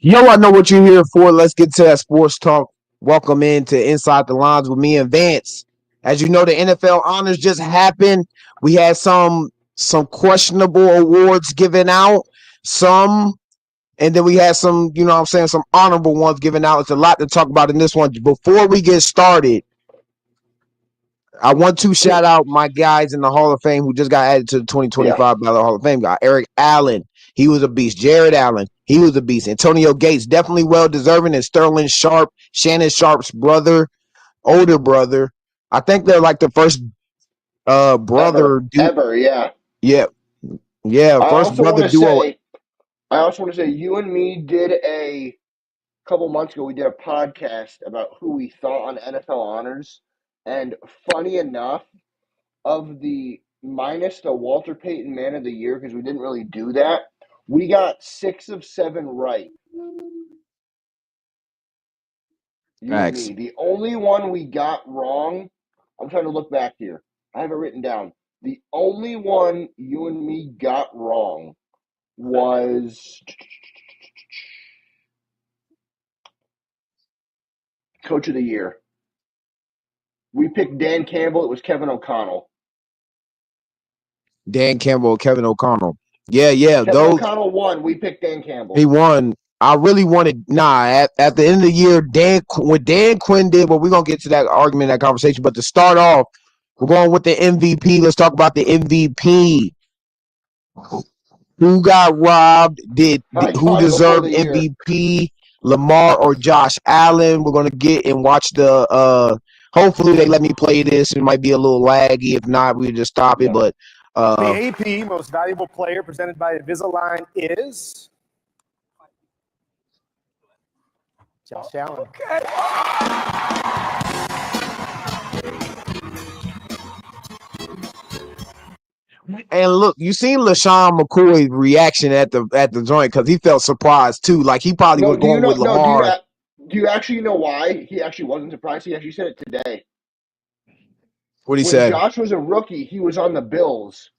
Yo, I know what you're here for. Let's get to that sports talk. Welcome into Inside the Lines with me and Vance. As you know, the NFL honors just happened. We had some questionable awards given out, some, and then we had some, you know what I'm saying, some honorable ones given out. It's a lot to talk about in this one. Before we get started, I want to shout out my guys in the Hall of Fame who just got added to the Yeah. 2025 Ballot Hall of Fame. Got Eric Allen. He was a beast. Jared Allen. He was a beast. Antonio Gates, definitely well deserving. And Sterling Sharp, Shannon Sharp's brother, older brother. I think they're like the first brother dude. Ever, yeah. Yeah. Yeah. I First also want brother to duo. say, you and me did a couple months ago. We did a podcast about who we thought on NFL honors, and funny enough, of the minus the Walter Payton Man of the Year because we didn't really do that. We got 6 of 7 right. You and Facts. me. The only one we got wrong. I'm trying to look back here. I have it written down. The only one you and me got wrong was Coach of the Year. We picked Dan Campbell. It was Kevin O'Connell. Dan Campbell, Kevin O'Connell. Yeah. Kevin Those O'Connell won. We picked Dan he Campbell. won. I really wanted at the end of the year, when Dan Quinn did, but we're gonna get to that argument, that conversation. But to start off, we're going with the MVP. Let's talk about the MVP. Who got robbed? I Who got it before deserved the year. MVP? Lamar or Josh Allen? We're gonna get and watch the. Hopefully they let me play this. It might be a little laggy. If not, we just stop it. Yeah. But the AP Most Valuable Player presented by Invisalign is Josh Allen. And look, you seen LaShawn McCoy's reaction at the joint because he felt surprised too. Like he probably No, was do you going know? with No, Lamar. do you actually know why he actually wasn't surprised? He actually said it today. What he When say? Josh was a rookie, he was on the Bills,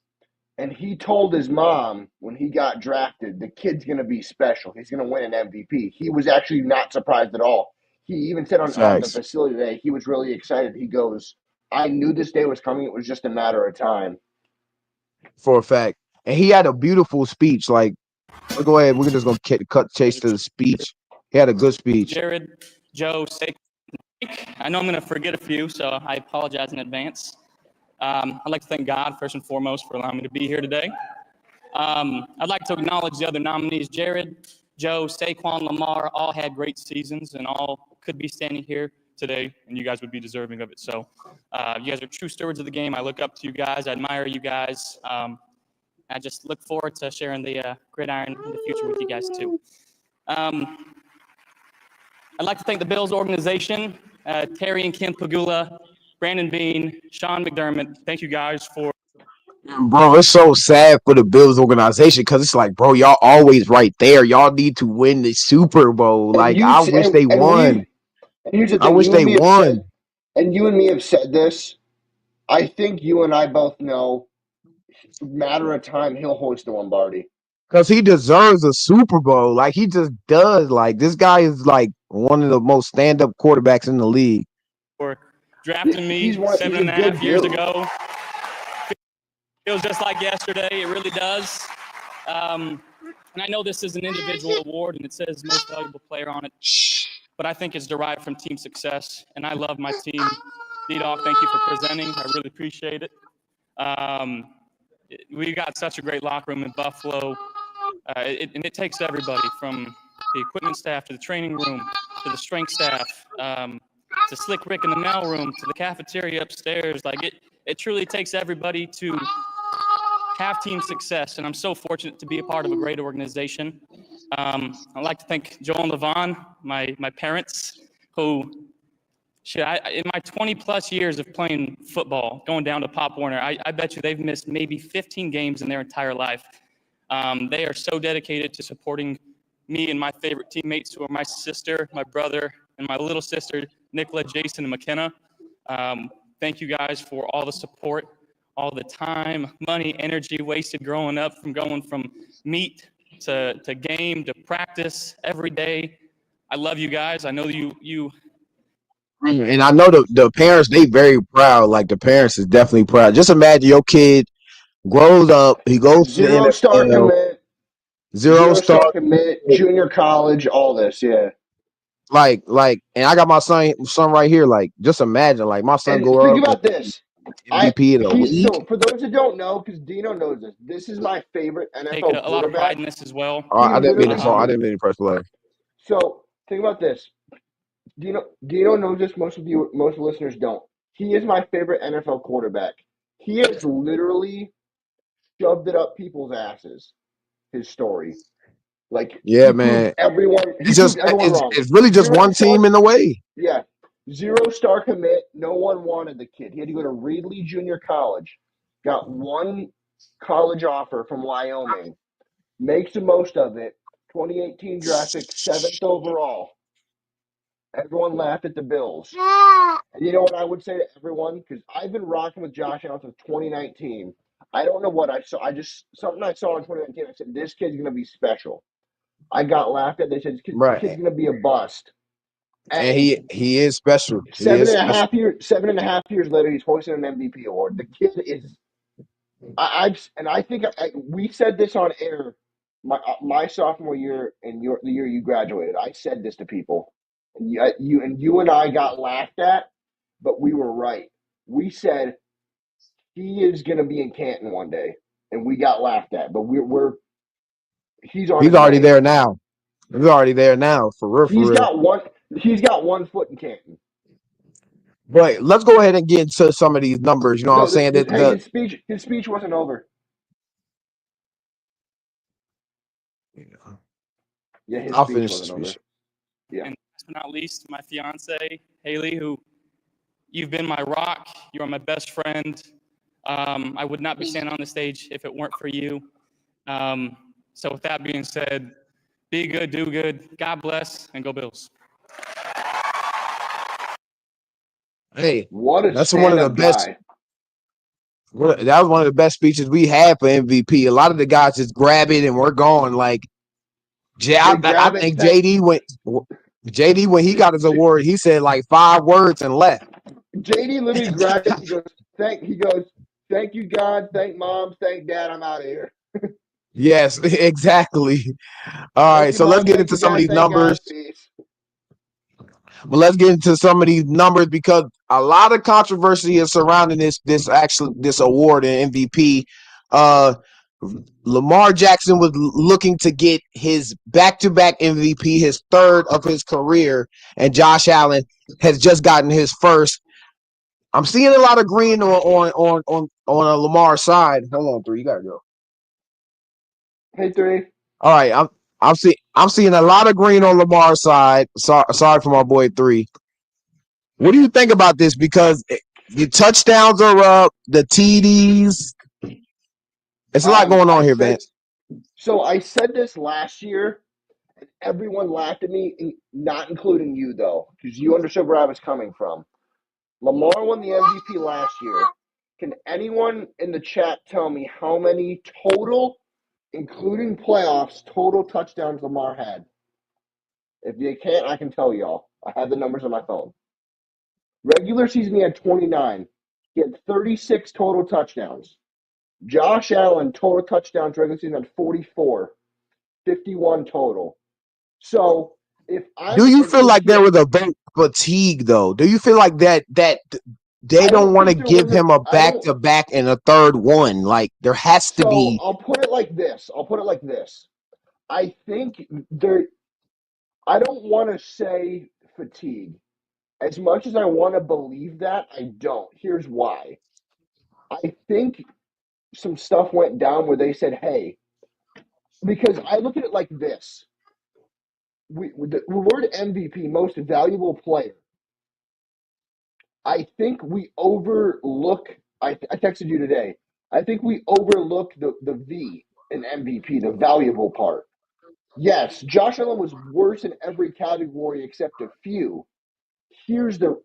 and he told his mom when he got drafted, the kid's going to be special. He's going to win an MVP. He was actually not surprised at all. He even said on the Facts facility today, he was really excited. He goes, I knew this day was coming. It was just a matter of time. for a fact. And he had a beautiful speech. Like, go ahead. We're just gonna chase to the speech. He had a good speech. Jared, Joe, I know I'm going to forget a few, so I apologize in advance. I'd like to thank God, first and foremost, for allowing me to be here today. I'd like to acknowledge the other nominees. Jared, Joe, Saquon, Lamar, all had great seasons and all could be standing here today, and you guys would be deserving of it. So you guys are true stewards of the game. I look up to you guys. I admire you guys. I just look forward to sharing the gridiron in the future with you guys, too. I'd like to thank the Bills organization, Terry and Kim Pagula, Brandon Bean, Sean McDermott. Thank you guys for. Bro, it's so sad for the Bills organization because it's like, bro, y'all always right there. Y'all need to win the Super Bowl. And Like, you I wish they won. and here's the I thing, wish they won. you and me have said this. I think you and I both know, matter of time, he'll hoist the Lombardi. Because he deserves a Super Bowl. Like, he just does. Like, this guy is like one of the most stand-up quarterbacks in the league. For drafting me He's 7.5 years dude. ago. Feels just like yesterday. It really does. And I know this is an individual award, and it says most valuable player on it. But I think it's derived from team success, and I love my team. D-Dog, thank you for presenting. I really appreciate it. We got such a great locker room in Buffalo, and it takes everybody from the equipment staff to the training room to the strength staff to Slick Rick in the mail room to the cafeteria upstairs. Like it truly takes everybody to have team success, and I'm so fortunate to be a part of a great organization. I'd like to thank Joel and Levon, my parents, who, in my 20-plus years of playing football, going down to Pop Warner, I bet you they've missed maybe 15 games in their entire life. They are so dedicated to supporting me and my favorite teammates, who are my sister, my brother, and my little sister, Nicola, Jason, and McKenna. Thank you guys for all the support, all the time, money, energy wasted growing up, from going from meat to game, to practice every day. I love you guys. I know you. And I know the parents, they very proud. Like the parents is definitely proud. Just imagine your kid grows up, he goes to the 0-star NFL, commit, zero 0-star star, commit, junior college, all this, yeah. and I got my son right here. Like, just imagine, like my son And go think up and about this. MVP of the league. So for those that don't know, because Dino knows this, this is my favorite Take NFL a lot of pride quarterback. in this as well. He I didn't mean to literally call. I Um, didn't mean to press play. So think about this. Dino knows this. Most listeners don't. He is my favorite NFL quarterback. He has literally shoved it up people's asses. His story, like Yeah, man. he proved everyone wrong. It's really just Zero one star, team in the way. yeah, 0-star commit. No one wanted the kid. He had to go to Reedley Junior College. Got one college offer from Wyoming. Makes the most of it. 2018 draft pick, 7th overall. Everyone laughed at the Bills. And you know what I would say to everyone? Because I've been rocking with Josh Allen since 2019. I don't know what I saw. Something I saw in 2019. I said, this kid's going to be special. I got laughed at. They said, this kid's Right. going to be a bust. And And he is special. He seven is and a special. half years, 7.5 years later, he's hoisting an MVP award. The kid is. I think we said this on air my sophomore year and the year you graduated. I said this to people, and you and I got laughed at, but we were right. We said he is going to be in Canton one day, and we got laughed at, but he's on He's his already way. there now. He's already there now, for real, for He's real. got one. He's got 1 foot in Canton. But let's go ahead and get into some of these numbers. You know what I'm No, saying? hey, his speech wasn't over. Yeah, his I'll speech finish the wasn't over. speech. Yeah. and last but not least, my fiance Haley, who you've been my rock. You are my best friend. I would not be standing on the stage if it weren't for you. So with that being said, be good, do good. God bless, and go Bills. Hey, What a that's one of the stand-up best. guy. That was one of the best speeches we had for MVP. A lot of the guys just grab it and we're going. Like, They I grab it. think JD when he got his award, he said like 5 words and left. JD literally grabbed it. He goes, thank you, God, thank mom, thank dad, I'm out of here. Yes, exactly. All Thank right, you, so let's mom, get thank into you, some of dad, these thank numbers. God, peace. But let's get into some of these numbers because a lot of controversy is surrounding this award and MVP. Lamar Jackson was looking to get his back-to-back MVP, his third of his career, and Josh Allen has just gotten his first. I'm seeing a lot of green on Lamar's side. Hold on, 3. You gotta go. Hey, 3. All right, I'm seeing a lot of green on Lamar's side. Sorry for my boy 3. What do you think about this? Because the touchdowns are up, the TDs. It's a lot going on here, Vance. I said this last year, and everyone laughed at me, not including you, though, because you understood where I was coming from. Lamar won the MVP last year. Can anyone in the chat tell me how many total, including playoffs, total touchdowns Lamar had? If you can't, I can tell y'all. I have the numbers on my phone. Regular season, he had 29. He had 36 total touchdowns. Josh Allen, total touchdowns regular season, had 44. 51 total. So if I'm Do you and feel so like there here, was a bit fatigue though? Do you feel like that they I don't don't want to think there give was him a I back don't. to back and a third one? Like there has to So be. I'll put it like this. I think there. I don't want to say fatigue. As much as I want to believe that, I don't. Here's why. I think some stuff went down where they said, "Hey," because I look at it like this. The word MVP, most valuable player. I think we overlook. I texted you today. I think we overlook the V in MVP, the valuable part. Yes, Josh Allen was worse in every category except a few. Here's the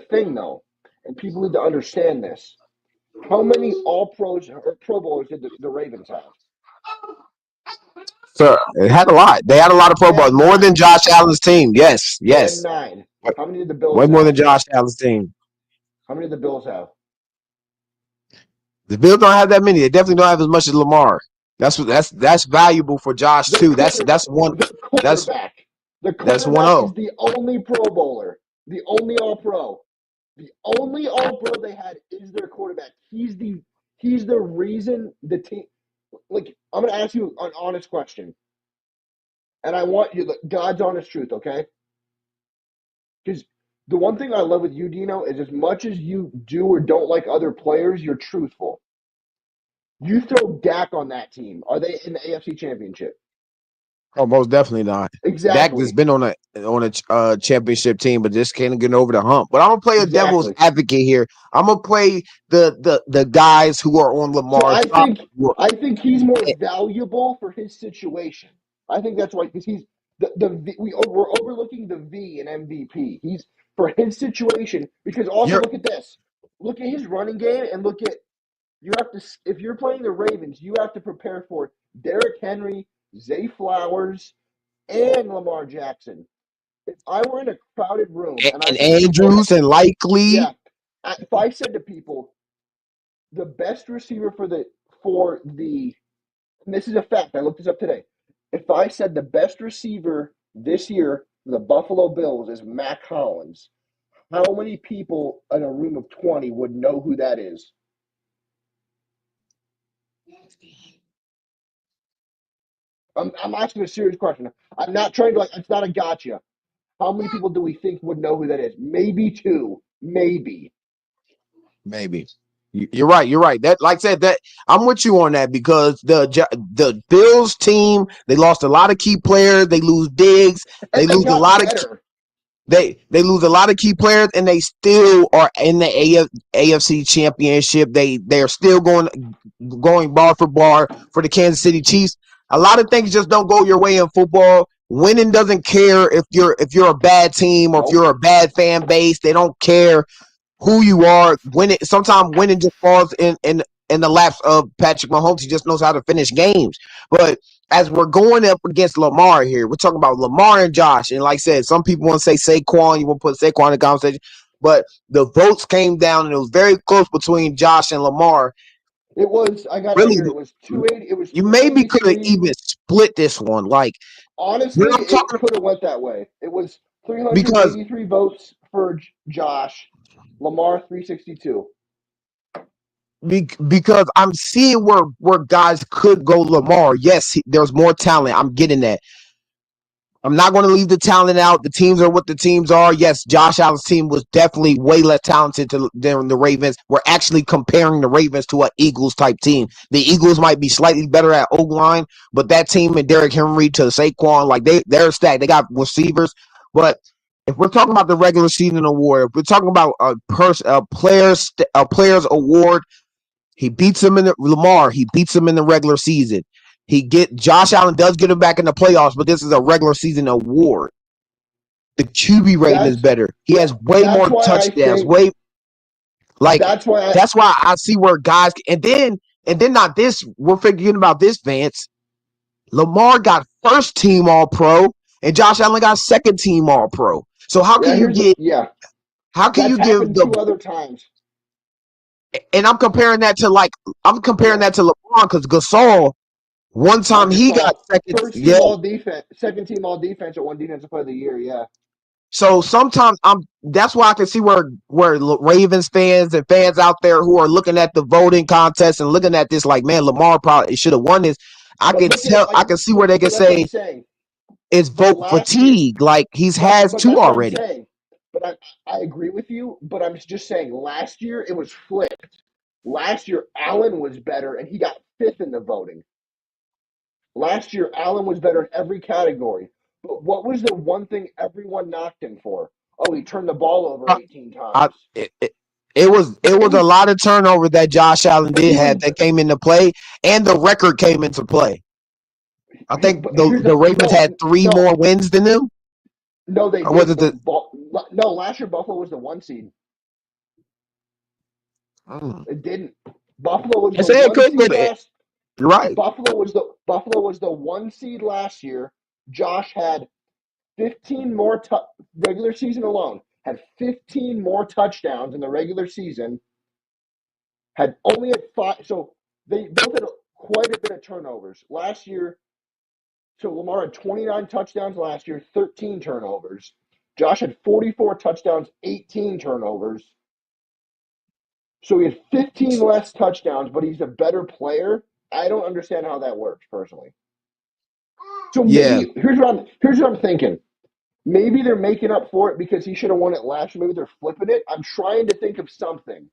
thing though, and people need to understand this. How many All Pros or Pro Bowlers did the Ravens have? So it had a lot. They had a lot of Pro They Bowls, had more than 9. Josh Allen's team. Yes, They had yes, 9. How many did the way Bills more have? than Josh Allen's team. How many did the Bills have? The Bills don't have that many. They definitely don't have as much as Lamar. That's valuable for Josh Their too. That's quarterback. one. Their That's quarterback. The that's one quarterback zero. is the only Pro Bowler. The only All Pro. The only All Pro they had is their quarterback. He's the reason the team. Like, I'm gonna ask you an honest question, and I want you God's honest truth, okay? Because the one thing I love with you, Dino, is as much as you do or don't like other players, you're truthful. You throw Dak on that team. Are they in the AFC Championship? Oh, most definitely not. Dak has Exactly. been on a championship team, but just can't get over the hump. But I'm gonna play a devil's Exactly. advocate here. I'm gonna play the guys who are on So Lamar's I top. think I think he's more valuable for his situation. I think that's why because he's we're overlooking the V in MVP. He's for his situation because also You're look at this. Look at his running game and look at you have to if you're playing the Ravens, you have to prepare for Derrick Henry, Zay Flowers, and Lamar Jackson. If I were in a crowded room and I and said to people, okay, Andrews and Likely. yeah, if I said to people the best receiver for the and this is a fact. I looked this up today. If I said the best receiver this year for the Buffalo Bills is Mac Hollins, how many people in a room of 20 would know who that is? I'm asking a serious question. I'm not trying to it's not a gotcha. How many people do we think would know who that is? Maybe two. Maybe. Maybe. You're right. You're right. That, like I said, that I'm with you on that because the Bills team they lost a lot of key players. They lose Diggs. They And they lose a got lot of better. they lose a lot of key players, and they still are in the AFC Championship. They are still going bar for bar for the Kansas City Chiefs. A lot of things just don't go your way in football. Winning doesn't care if you're a bad team or if Nope. you're a bad fan base. They don't care who you are. Winning sometimes winning just falls in the laps of Patrick Mahomes. He just knows how to finish games. But as we're going up against Lamar here, we're talking about Lamar and Josh. And like I said, some people want to say Saquon. You want to put Saquon in the conversation. But the votes came down, and it was very close between Josh and Lamar. It was I got it right Really, here. It was 280 it was you maybe could have 383. even split this one. Like when Honestly, I'm it talking could have went that way. It was because 383 votes for Josh, Lamar 362. because I'm seeing where guys could go Lamar. Yes, there's more talent. I'm getting that. I'm not going to leave the talent out. The teams are what the teams are. Yes, Josh Allen's team was definitely way less talented than the Ravens. We're actually comparing the Ravens to an Eagles type team. The Eagles might be slightly better at O-line, but that team and Derrick Henry to Saquon, like they're stacked. They got receivers. But if we're talking about the regular season award, if we're talking about a player's award, he beats him in the Lamar. He beats him in the regular season. Josh Allen does get him back in the playoffs, but this is a regular season award. The QB rating is That's better. He has way that's more why I touchdowns. think Way like that's why I that's why I see where guys and then not this. We're forgetting about this, Vance. Lamar got first team All Pro, and Josh Allen got second team All Pro. So how can yeah, you here's get? yeah. How can That's you give happened the? two other times. And I'm comparing Yeah. that to LeBron because Gasol one time Marcus he got Gasol, second. first Yeah. team all defense, second team all defense, or one defensive player of the year. Yeah. So sometimes that's why I can see where Ravens fans and fans out there who are looking at the voting contest and looking at this like, man, Lamar probably should have won this. I But can look at tell, I can see where they can but that's what I'm say saying. it's But vote last year, fatigue. Like he's has but two that's what I'm already. saying. But I agree with you. But I'm just saying last year it was flipped. Last year Allen was better and he got fifth in the voting. Last year Allen was better in every category. But what was the one thing everyone knocked him for? Oh, he turned the ball over I, 18 I, times. it was a lot of turnover that Josh Allen But did he was have that came into play, and the record came into play. I think but the here's the the Ravens had three more wins than them, no they or was didn't. it the? No, last year Buffalo was the one seed. Mm. It didn't. Buffalo was I the say it one could go seed to last. You're right. Buffalo was the 1 seed last year. Josh had 15 more regular season alone. Had 15 more touchdowns in the regular season. Had only had 5. So they both had quite a bit of turnovers last year. So Lamar had 29 touchdowns last year, 13 turnovers. Josh had 44 touchdowns, 18 turnovers. So he had 15 less touchdowns, but he's a better player. I don't understand how that works personally. So Yeah. maybe here's what I'm thinking. Maybe they're making up for it because he should have won it last year. Maybe they're flipping it. I'm trying to think of something.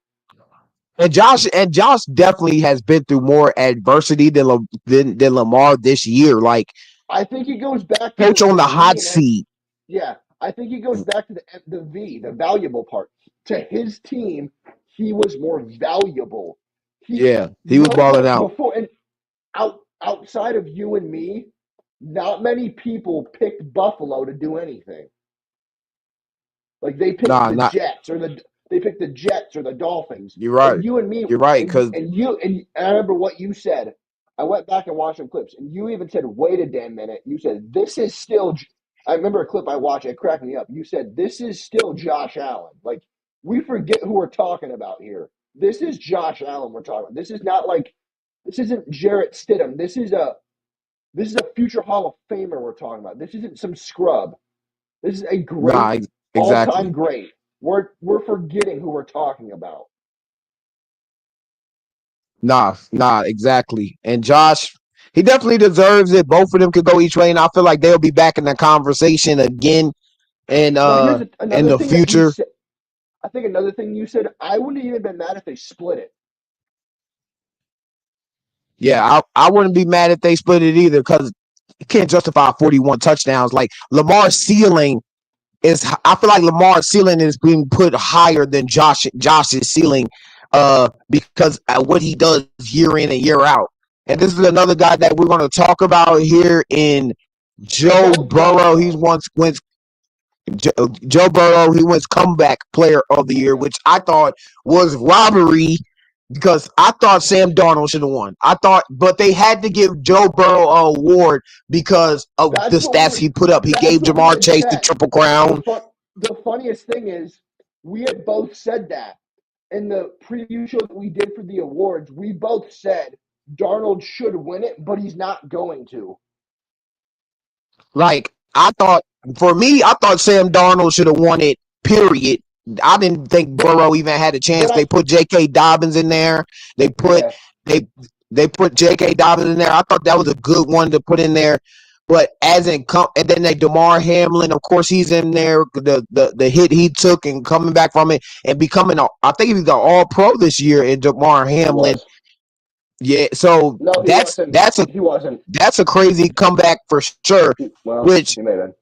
And Josh definitely has been through more adversity than Lamar this year. Like, I think it goes back to coach on the the hot V and seat. yeah, I think it goes back to the V, the valuable part. To his team, he was more valuable. He Yeah, he was balling nobody out. before and outside of you and me, not many people picked Buffalo to do anything. Like Nah, not they picked the Jets or the Dolphins. you're right. And you and me You're right. and Because and I remember what you said. I went back and watched some clips, and you even said, "Wait a damn minute." You said, "This is still." I remember a clip I watched. It cracked me up. You said, "This is still Josh Allen." Like we forget who we're talking about here. This is Josh Allen we're talking about. This is not like this isn't Jarrett Stidham. This is a future Hall of Famer we're talking about. This isn't some scrub. This is a nah, great, all-time exactly. great. We're forgetting who we're talking about. Nah, exactly. And Josh, he definitely deserves it. Both of them could go each way, and I feel like they'll be back in the conversation again and Now here's in another the thing that you future. said. I think another thing you said. I wouldn't have even been mad if they split it. Yeah, I wouldn't be mad if they split it either because you can't justify 41 touchdowns. Like Lamar's ceiling is, I feel like Lamar's ceiling is being put higher than Josh's ceiling, because what he does year in and year out. And this is another guy that we're going to talk about here in Joe About Josh Burrow. He's though, once went Joe Burrow. He wins comeback player of the year, yeah, which I thought was robbery because I thought Sam Darnold should have won. I thought, but they had to give Joe Burrow an award because of the that's what we stats were. he put up. He That's gave what we Jamar had Chase the said. triple The crown. fun, the funniest thing is, we had both said that in the preview show that we did for the awards. We both said Darnold should win it, but he's not going to. Like I thought, for me, I thought Sam Darnold should have won it. Period. I didn't think Burrow even had a chance. But They put J.K. Dobbins in there. They put yeah, they they put J.K. Dobbins in there. I thought that was a good one to put in there. But and then they Damar Hamlin, of course, he's in there. The hit he took and coming back from it and becoming I think he was the All Pro this year in Damar he Hamlin. was. Yeah, so No, he that's wasn't. that's a He wasn't. that's a crazy comeback for sure. Well, Which he may have been.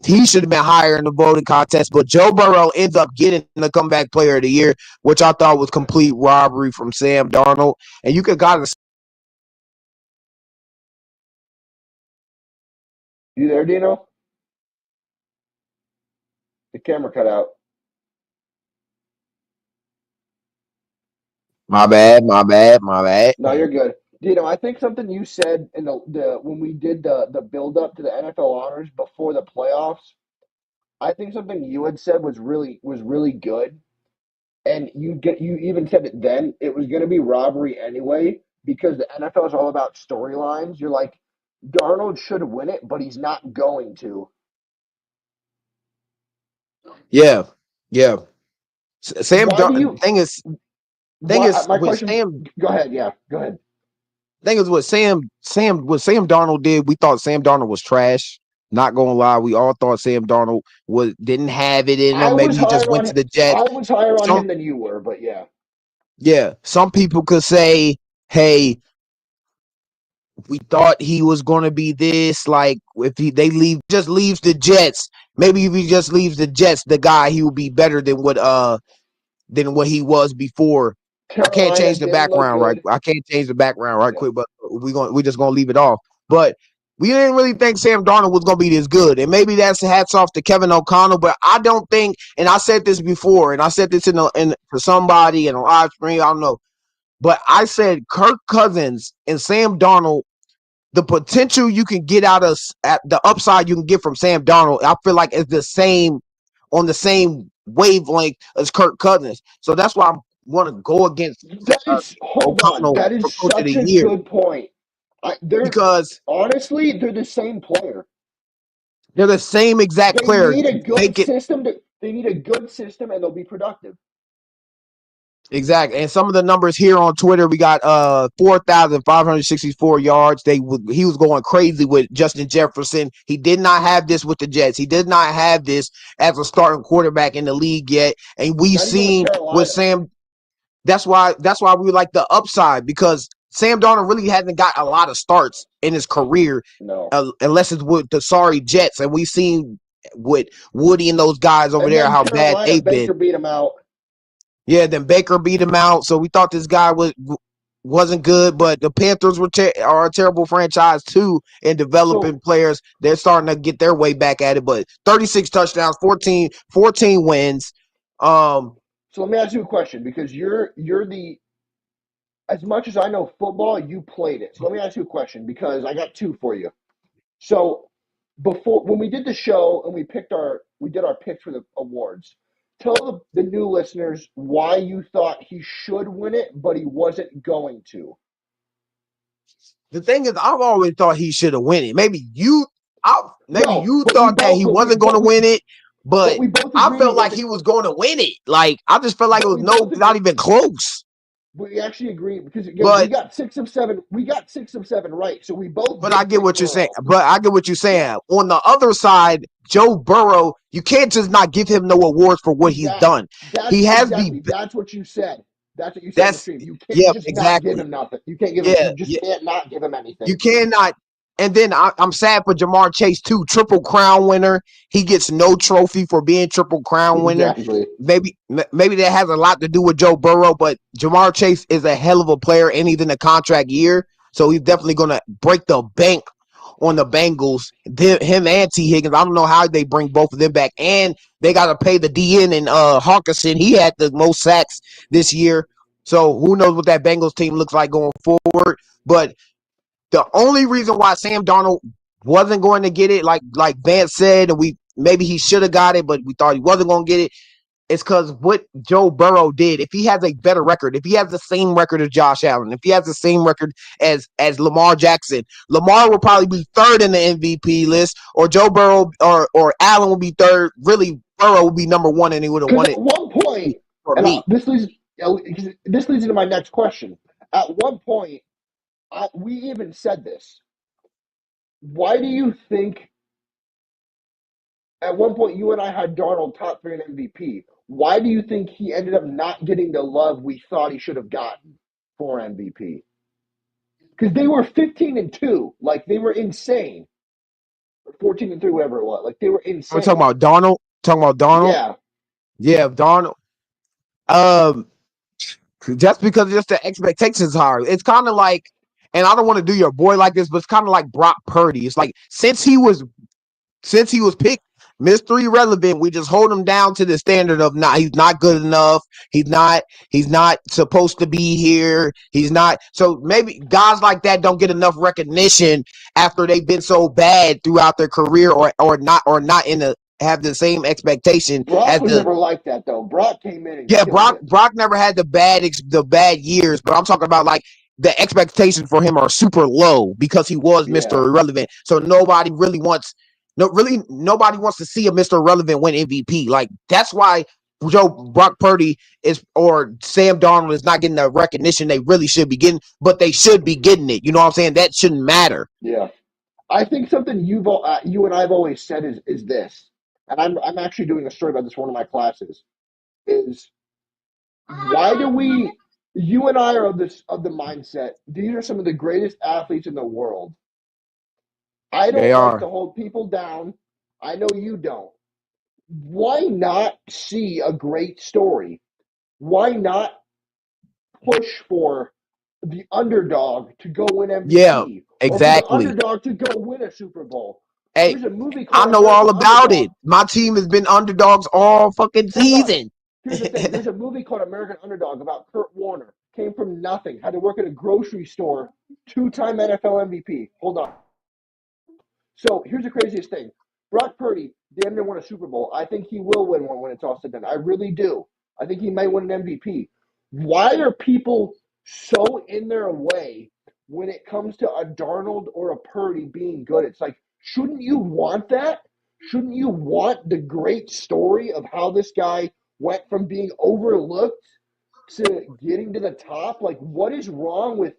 he should have been higher in the voting contest, but Joe Burrow ends up getting the comeback player of the year, which I thought was complete robbery from Sam Darnold. And you could gotta You there, Dino? The camera cut out. my bad. No, you're good. Dino, I think something you said in the when we did the build up to the NFL honors before the playoffs, I think something you had said was really good. And you even said it then, it was gonna be robbery anyway, because the NFL is all about storylines. You're like, Darnold should win it, but he's not going to. Yeah, yeah. Sam Why do Dar- you thing why is my with question Sam go ahead, yeah, go ahead. thing is what Sam Darnold did. We thought Sam Darnold was trash. Not gonna lie, we all thought Sam Darnold was didn't have it in I him. Maybe was he just higher went on to the Jets. I was higher on Some him than you were, but yeah. Yeah, some people could say, "Hey, we thought he was going to be this. Like, if they leaves the Jets, maybe if he just leaves the Jets, the guy he will be better than what he was before." I can't Carolina change the didn't look background right. good. I can't change the background right Yeah. quick, but we just gonna leave it off. But we didn't really think Sam Darnold was gonna be this good, and maybe that's hats off to Kevin O'Connell. But I don't think, and I said this before, and I said this in to somebody in a live stream. I don't know. But I said Kirk Cousins and Sam Darnold, the potential you can get out of at the upside you can get from Sam Darnold, I feel like it's the same on the same wavelength as Kirk Cousins. So that's why I want to go against That is, hold on. O'Connell That for is Coach of the such a Year good point. They're because honestly, they're the same player. they're the same exact They player. need a good Make it system. They need a good system, and they'll be productive. exactly. And some of the numbers here on Twitter, we got 4,564 yards. He was going crazy with Justin Jefferson. He did not have this with the Jets. He did not have this as a starting quarterback in the league yet. And we've Not even with seen with Carolina. Sam. That's why we like the upside because Sam Darnold really hasn't got a lot of starts in his career, No. unless it's with the sorry Jets. And we've seen with Woody and those guys over And there then how bad Carolina, they've been. Baker beat him out. Yeah, then Baker beat him out, so we thought this guy wasn't good. But the Panthers are a terrible franchise too in developing So, players. They're starting to get their way back at it. But 36 touchdowns, 14 wins. so let me ask you a question because you're the as much as I know football, you played it. So let me ask you a question because I got two for you. So before when we did the show and we did our picks for the awards, tell the new listeners why you thought he should win it, but he wasn't going to. The thing is, I've always thought he should have won it. Maybe No, you thought that he wasn't going to win it, but but we both I agreed he felt like he wasn't. was going to win it. Like I just felt like it But was we both not agreed. even close. We actually agree because again, we But got 6 of 7. We got 6 of 7 right, so we both But I did get pick what you're saying. Burrow. But I get what you're Yeah, saying. On the other side, Joe Burrow, you can't just not give him no awards for what he's exact. done. That's He has the exactly. That's what you said. That's what you said on the that's stream. You can't yep, just not give exactly. him nothing. You can't give him. Yeah, You just yeah. can't not give him You anything. cannot. And then I'm sad for Jamar Chase too. Triple Crown winner. He gets no trophy for being Triple Crown winner. Exactly. Maybe that has a lot to do with Joe Burrow, but Jamar Chase is a hell of a player, and he's in a contract year, so he's definitely going to break the bank on the Bengals. Him and T Higgins. I don't know how they bring both of them back, and they got to pay the DN and Hawkinson. He had the most sacks this year, so who knows what that Bengals team looks like going forward. But the only reason why Sam Darnold wasn't going to get it, like Vance said, and maybe he should have got it, but we thought he wasn't going to get it, is because what Joe Burrow did. If he has a better record, if he has the same record as Josh Allen, if he has the same record as Lamar Jackson, Lamar will probably be third in the MVP list, or Joe Burrow or Allen will be third. Really, Burrow will be number one, and he would have Because won at it one point, for and me. this leads into my next question. At one point, we even said this. Why do you think? At one point, you and I had Darnold top 3 in MVP. Why do you think he ended up not getting the love we thought he should have gotten for MVP? Because they were 15-2, like they were insane. 14-3, whatever it was, like they were I'm talking insane. about Darnold. Talking about Darnold. Yeah, Yeah, Darnold. Um, just because just the expectations are. It's kind of like, and I don't want to do your boy like this, but it's kind of like Brock Purdy. It's like since he was picked, Mr. Irrelevant, we just hold him down to the standard of not he's not good enough. He's not supposed to be here. He's not. So maybe guys like that don't get enough recognition after they've been so bad throughout their career or not in the have the same expectation Brock as was the never like that though. Brock came in and yeah, killed Brock it. Brock never had the bad years, but I'm talking about like the expectations for him are super low because he was Mr. Yeah, Irrelevant. So nobody wants to see a Mr. Irrelevant win MVP. Like that's why Brock Purdy is or Sam Darnold is not getting the recognition they really should be getting, but they should be getting it. You know what I'm saying? That shouldn't matter. yeah. I think something you and I've always said is this, and I'm actually doing a story about this for one of my classes. Is why do we? You and I are of the mindset. These are some of the greatest athletes in the world. I They don't like are. to hold people down. I know you don't. Why not see a great story? Why not push for the underdog to go win Yeah, MVP or for the exactly. underdog to go win a Super Bowl? Hey, There's a movie I called know all American about it. Underdog. My team has been underdogs all fucking Hold on. season. Here's the thing. There's a movie called American Underdog about Kurt Warner. came from nothing, had to work at a grocery store, 2-time NFL MVP. Hold on. So here's the craziest thing. Brock Purdy damn near won a Super Bowl. I think he will win one when it's all said and done. I really do. I think he might win an MVP. Why are people so in their way when it comes to a Darnold or a Purdy being good? It's like, shouldn't you want that? Shouldn't you want the great story of how this guy went from being overlooked to getting to the top? Like, what is wrong with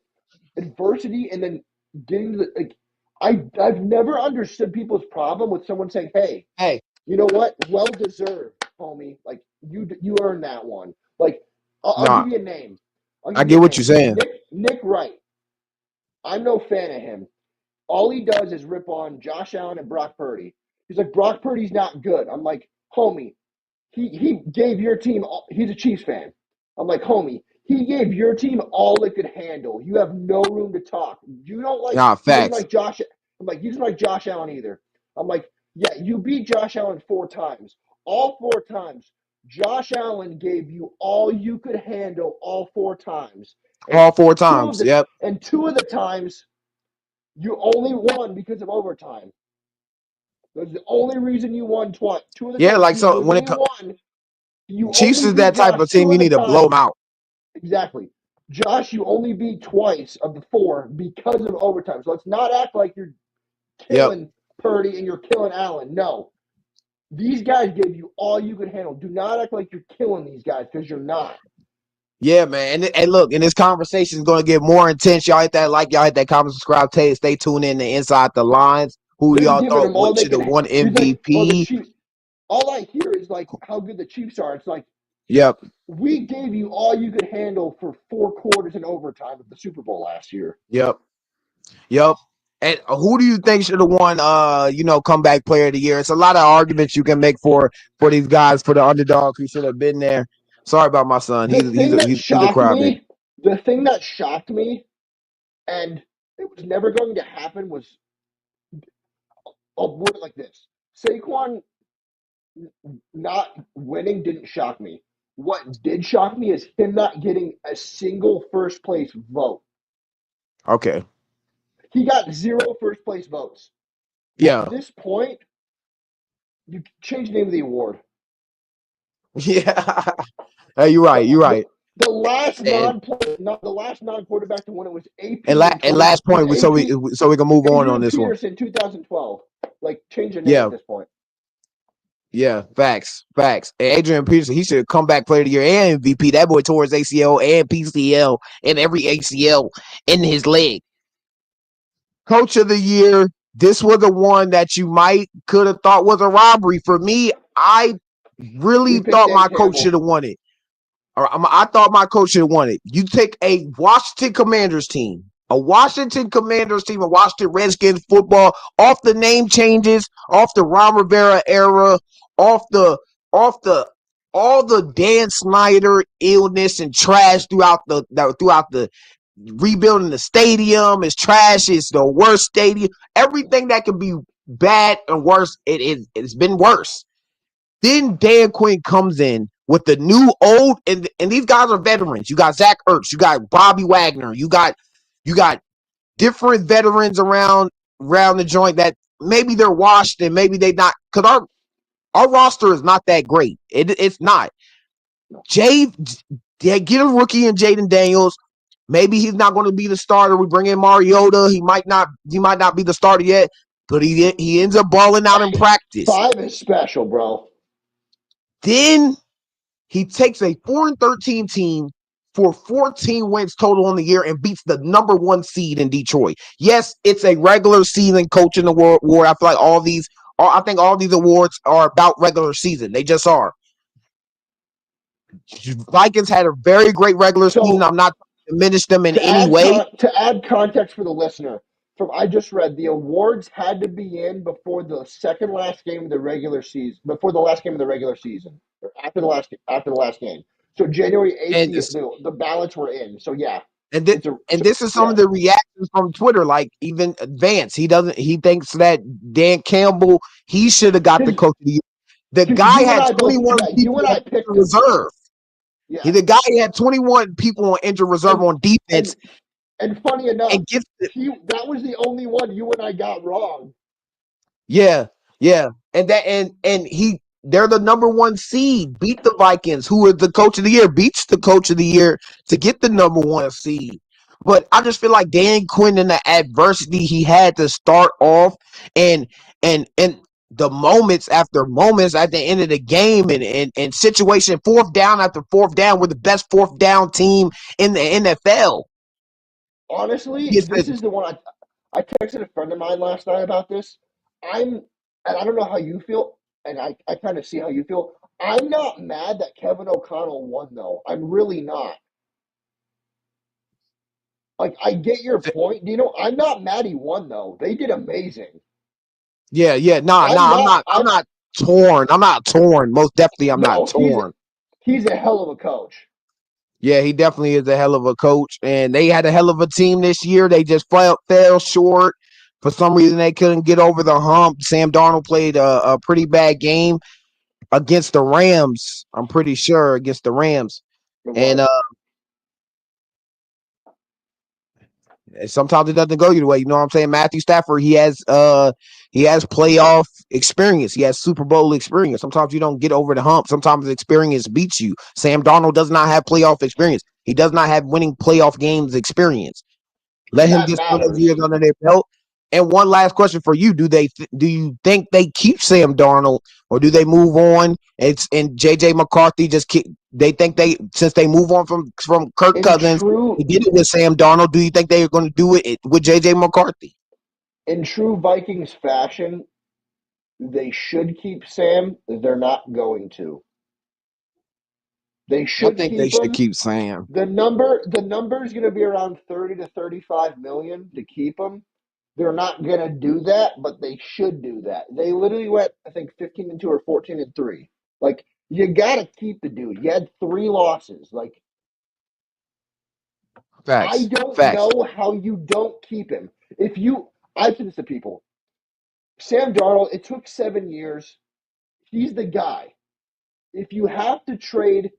adversity and then getting to the like? I've never understood people's problem with someone saying, "Hey, Hey, you know what? Well deserved, homie. Like you earned that one." Like I'll nah, give you a name. I'll I give you get a what you're name. saying. Nick Wright. I'm no fan of him. All he does is rip on Josh Allen and Brock Purdy. He's like, Brock Purdy's not good. I'm like, homie, he gave your team. He's a Chiefs fan. I'm like, homie, he gave your team all it could handle. You have no room to talk. You don't like. Nah, He doesn't facts. like Josh. I'm like, he doesn't like Josh Allen either. I'm like, yeah, you beat Josh Allen 4 times. All 4 times, Josh Allen gave you all you could handle all 4 times, and All 4 times. two of the Yep. and 2 of the times you only won because of overtime. That's the only reason you won twice. 2 of the Yeah, times like he so when it legitimately won, you Chiefs only is beat that type Josh of two team, you of the need to blow them times. out. Exactly. Josh, you only beat twice of the 4 because of overtime. So let's not act like you're Yep. killing Purdy and you're killing Allen. No. These guys gave you all you could handle. Do not act like you're killing these guys because you're not. Yeah, man. And look, and this conversation is going to get more intense. Y'all hit that like, y'all hit that comment, subscribe, stay tuned in to Inside the Lines. Who They're y'all giving thought them all they should have can. won He's like, oh, the MVP? Chiefs. All I hear is like how good the Chiefs are. It's like, Yep. we gave you all you could handle for 4 quarters in overtime of the Super Bowl last year. Yep. Yep. And who do you think should have won comeback player of the year? It's a lot of arguments you can make for these guys, for the underdogs who should have been there. Sorry about my son. The thing that He's a shocked crybaby. me, the thing that shocked me, and it was never going to happen, was I'll word it like this: Saquon not winning didn't shock me. What did shock me is him not getting a single first place vote. Okay. He got 0 first place votes. At Yeah. this point, you change the name of the award. Yeah. Hey, you're right. You're The, right. the last And non-quarterback to win it was AP and last was point, AP so we can move on Adrian this one. Peterson 2012. Like, change the name Yeah. at this point. Yeah, facts. And Adrian Peterson, he should come back player of the year and MVP. That boy tore his ACL and PCL and every ACL in his leg. Coach of the year. This was the one that you could have thought was a robbery. For me, I really We picked thought Dan my coach should Campbell. have won it. Or I thought my coach should have won it. You take a Washington Commanders team, a Washington Redskins football, off the name changes, off the Ron Rivera era, off the all the Dan Snyder illness and trash throughout the rebuilding the stadium is trash. It's the worst stadium. Everything that could be bad and worse, it's been worse. Then Dan Quinn comes in with the new old, and these guys are veterans. You got Zach Ertz, you got Bobby Wagner, you got different veterans around the joint that maybe they're washed and maybe they not, because our roster is not that great. It's not. Get a rookie in Jaden Daniels. Maybe he's not going to be the starter. We bring in Mariota. He might not be the starter yet, but he ends up balling out in Hey, practice. 5 is special, bro. Then he takes a 4-13 team for 14 wins total on the year and beats the number 1 seed in Detroit. Yes, it's a regular season coach in the world award. I feel like all these awards are about regular season. They just are. Vikings had a very great regular season. So I'm not trying to diminish them in to any add way. to add context for the listener, from I just read the awards had to be in before the second last game of the regular season, before the last game of the regular season, or after the last game. So January 8th, And the ballots were in. So yeah, And th- it's a and this is some yeah. of the reactions from Twitter. Like even Vance, he thinks that Dan Campbell, he should have got the Because coach of the year. The because guy had 21 people you and on I picked the him. reserve. Yeah. He the guy who had 21 people on injured reserve on defense And funny enough, and gets it. that was the only one you and I got wrong. Yeah, yeah. They're the number one seed, beat the Vikings, who are the coach of the year, beats the coach of the year to get the number one seed. But I just feel like Dan Quinn and the adversity he had to start off and the moments after moments at the end of the game and situation fourth down after fourth down, we're the best fourth down team in the NFL. Honestly, Yes, this is the one I texted a friend of mine last night about this. And I don't know how you feel, and I kind of see how you feel. I'm not mad that Kevin O'Connell won, though. I'm really not. Like, I get your point, Dino. I'm not mad he won, though. They did amazing. yeah. Nah, I'm nah. I'm not. not. I'm not torn. I'm not torn. Most definitely, I'm not No, torn. he's a hell of a coach. Yeah, he definitely is a hell of a coach, and they had a hell of a team this year. They just fell short. For some reason, they couldn't get over the hump. Sam Darnold played a pretty bad game against the Rams. I'm pretty sure against the Rams, It and was. sometimes it doesn't go your way. You know what I'm saying? Matthew Stafford, he has playoff experience. He has Super Bowl experience. Sometimes you don't get over the hump. Sometimes experience beats you. Sam Darnold does not have playoff experience. He does not have winning playoff games experience. Let And him that get some of those years matters. under their belt. And one last question for you: do you think they keep Sam Darnold, or do they move on? And JJ McCarthy they think since they move on from Kirk In Cousins, they true did it with Sam Darnold. Do you think they are going to do it with JJ McCarthy? in true Vikings fashion, they should keep Sam. They're not going to. They I should think they keep should him. keep Sam. The number is going to be around 30 to 35 million to keep him. They're not going to do that, but they should do that. They literally went, I think, 15-2 or 14-3. Like, you got to keep the dude. You had 3 losses. Like, I Facts, don't facts. know how you don't keep him. I've said this to people. Sam Darnold, it took 7 years. He's the guy. If you have to trade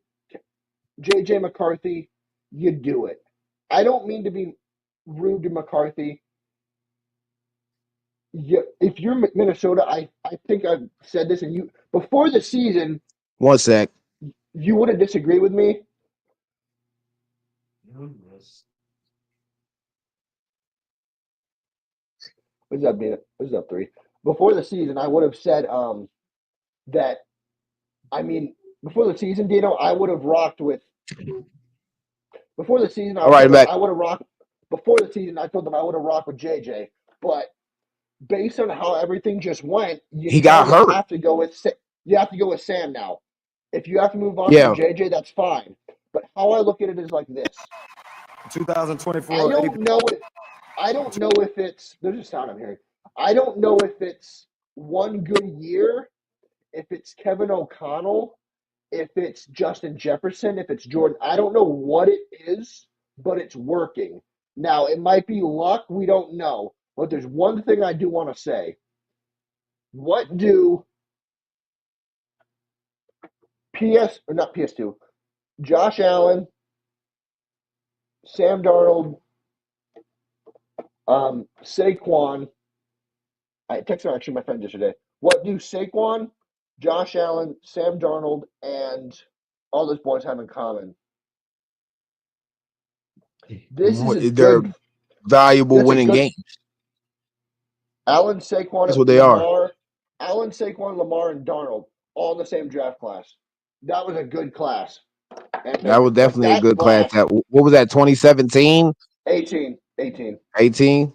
JJ McCarthy, you do it. I don't mean to be rude to McCarthy. If you're Minnesota, I think I've said this, and you before the season, 1 sec. you wouldn't disagree with me. What's up, Dana? What's up, 3? Before the season, I would have said that. I mean, before the season, Dino, I would have rocked with. Before the season, I All right, told them Mac. I would have rocked. Before the season, I told them I would have rocked with JJ. But based on how everything just went, you He got kind of hurt. have to go with Sam now. If you have to move on from Yeah. JJ, that's fine. But how I look at it is like this: 2024 AP. I don't know if it's there's a sound I'm hearing. I don't know if it's one good year, if it's Kevin O'Connell, if it's Justin Jefferson, if it's Jordan. I don't know what it is, but it's working. Now, it might be luck, we don't know. But there's one thing I do want to say. What do PS or not PS2? Josh Allen, Sam Darnold, Saquon. I texted actually my friend yesterday. What do Saquon, Josh Allen, Sam Darnold, and all those boys have in common? This is a They're good. valuable That's a winning good. games. Allen, Saquon, That's what they are. Lamar, Allen, Saquon, Lamar, and Darnold all in the same draft class. That was a good class, and That was like definitely a that good class. class. What was that? 2017, 18. 18.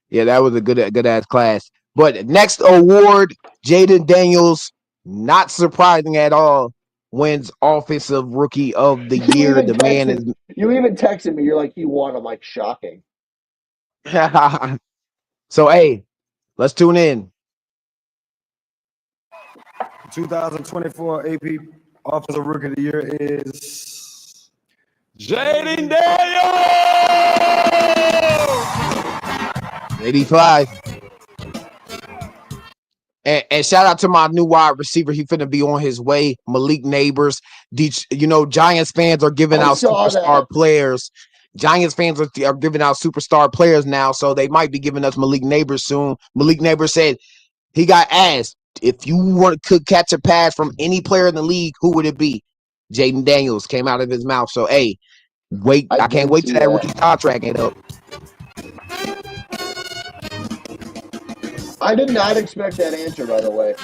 Yeah, that was a good ass class. But next award, Jaden Daniels, not surprising at all, wins Offensive Rookie of the You Year. even The man is. texted. You even texted me. You're like, he won. I'm like, shocking. So hey, let's tune in. 2024 AP Offensive Rookie of the Year is Jaden Daniels. 85. And shout out to my new wide receiver. He finna be on his way. Malik Neighbors. Giants fans are giving I out saw superstar that. players. Giants fans are giving out superstar players now, so they might be giving us Malik Neighbors soon. Malik Neighbors said he got asked if you could catch a pass from any player in the league, who would it be? Jaden Daniels came out of his mouth. So hey, wait, I I can't did wait till see that rookie that. contract ain't up. I did not expect that answer, by the way.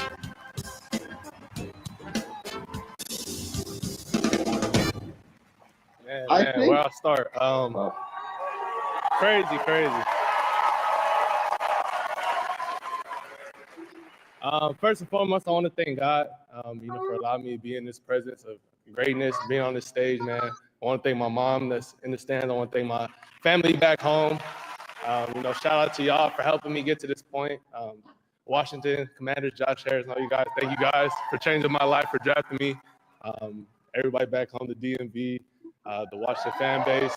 I Man, where think. I start? Well, Crazy. First and foremost, I want to thank God, for allowing me to be in this presence of greatness, being on this stage, man. I want to thank my mom that's in the stands. I want to thank my family back home. Shout out to y'all for helping me get to this point. Washington Commanders, Josh Harris, and all you guys. Thank you guys for changing my life, for drafting me. Everybody back home, the DMV, the Washington fan base.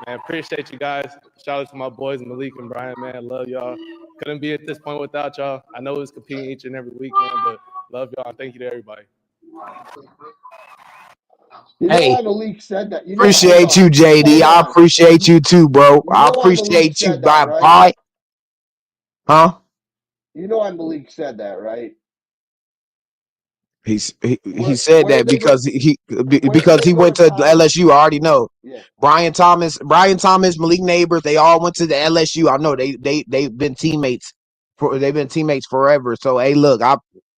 Man, appreciate you guys. Shout out to my boys, Malik and Brian, man. Love y'all. Couldn't be at this point without y'all. I know it's competing each and every week, man, but love y'all. Thank you to everybody. you know Hey, why Malik said that? Hold appreciate on. you, JD. Hold I on. appreciate you too, bro. You I know why Malik appreciate you. said that, Bye right? bye. Huh? You know why Malik said that, right? He said Where that they go, where because they he go to went to college. LSU. I already know. Yeah. Brian Thomas, Malik Neighbors, they all went to the LSU. I know they've been teammates forever. So hey, look,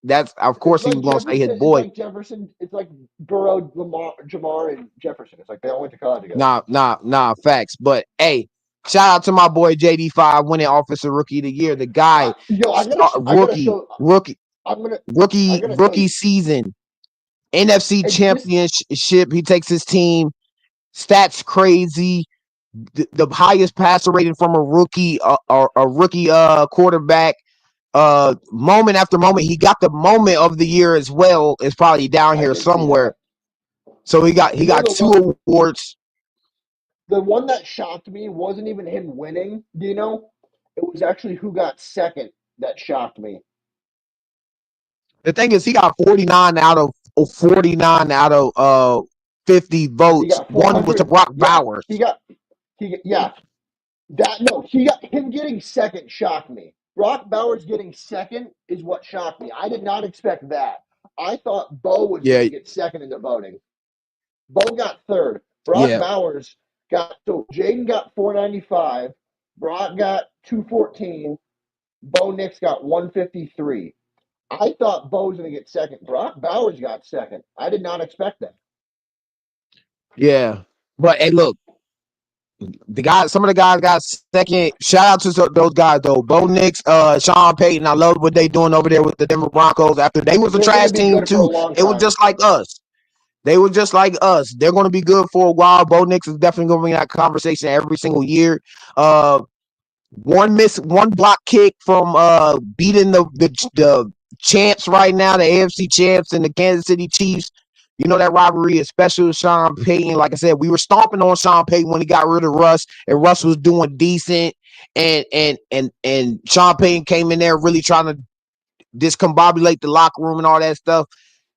that's of It's course he like was gonna say his Jefferson. It's boy. like Jefferson. It's like Burrow, Lamar, Jamar, and Jefferson. It's like they all went to college together. Nah, facts. But hey, shout out to my boy JD5 winning Offensive Rookie of the Year. The guy, Yo, I gotta rookie, show. rookie, I'm gonna. I rookie, gotta tell rookie you. season, NFC It's just. Championship. He takes his team. Stats crazy. The highest passer rating from a rookie, a rookie quarterback. Moment after moment, he got the moment of the year as well. It's probably down I here did see somewhere. that. So he got The one. two awards. The one that shocked me wasn't even him winning. Do you know? It was actually who got second that shocked me. The thing is, he got 49 out of 50 He votes. got One was to 400. Brock Yeah. Bowers. Yeah. That no, him getting second shocked me. Brock Bowers getting second is what shocked me. I did not expect that. I thought Bo was going Yeah, to get second in the voting. Bo got third. Brock yeah, Bowers got so Jaden got 495. Brock got 214. Bo Nix got 153. I thought Bo was going to get second. Brock Bowers got second. I did not expect that. yeah. But hey, look, some of the guys got second. Shout out to those guys though. Bo Nix, Sean Payton. I love what they doing over there with the Denver Broncos. After they was a They're going to trash be team good for a too, long they were time. just like us. They were just like us. They're going to be good for a while. Bo Nix is definitely going to be in that conversation every single year. Uh, one block kick from beating the champs right now, the AFC champs and the Kansas City Chiefs. You know that rivalry is special with Sean Payton. Like I said, we were stomping on Sean Payton when he got rid of Russ, and Russ was doing decent. And Sean Payton came in there really trying to discombobulate the locker room and all that stuff.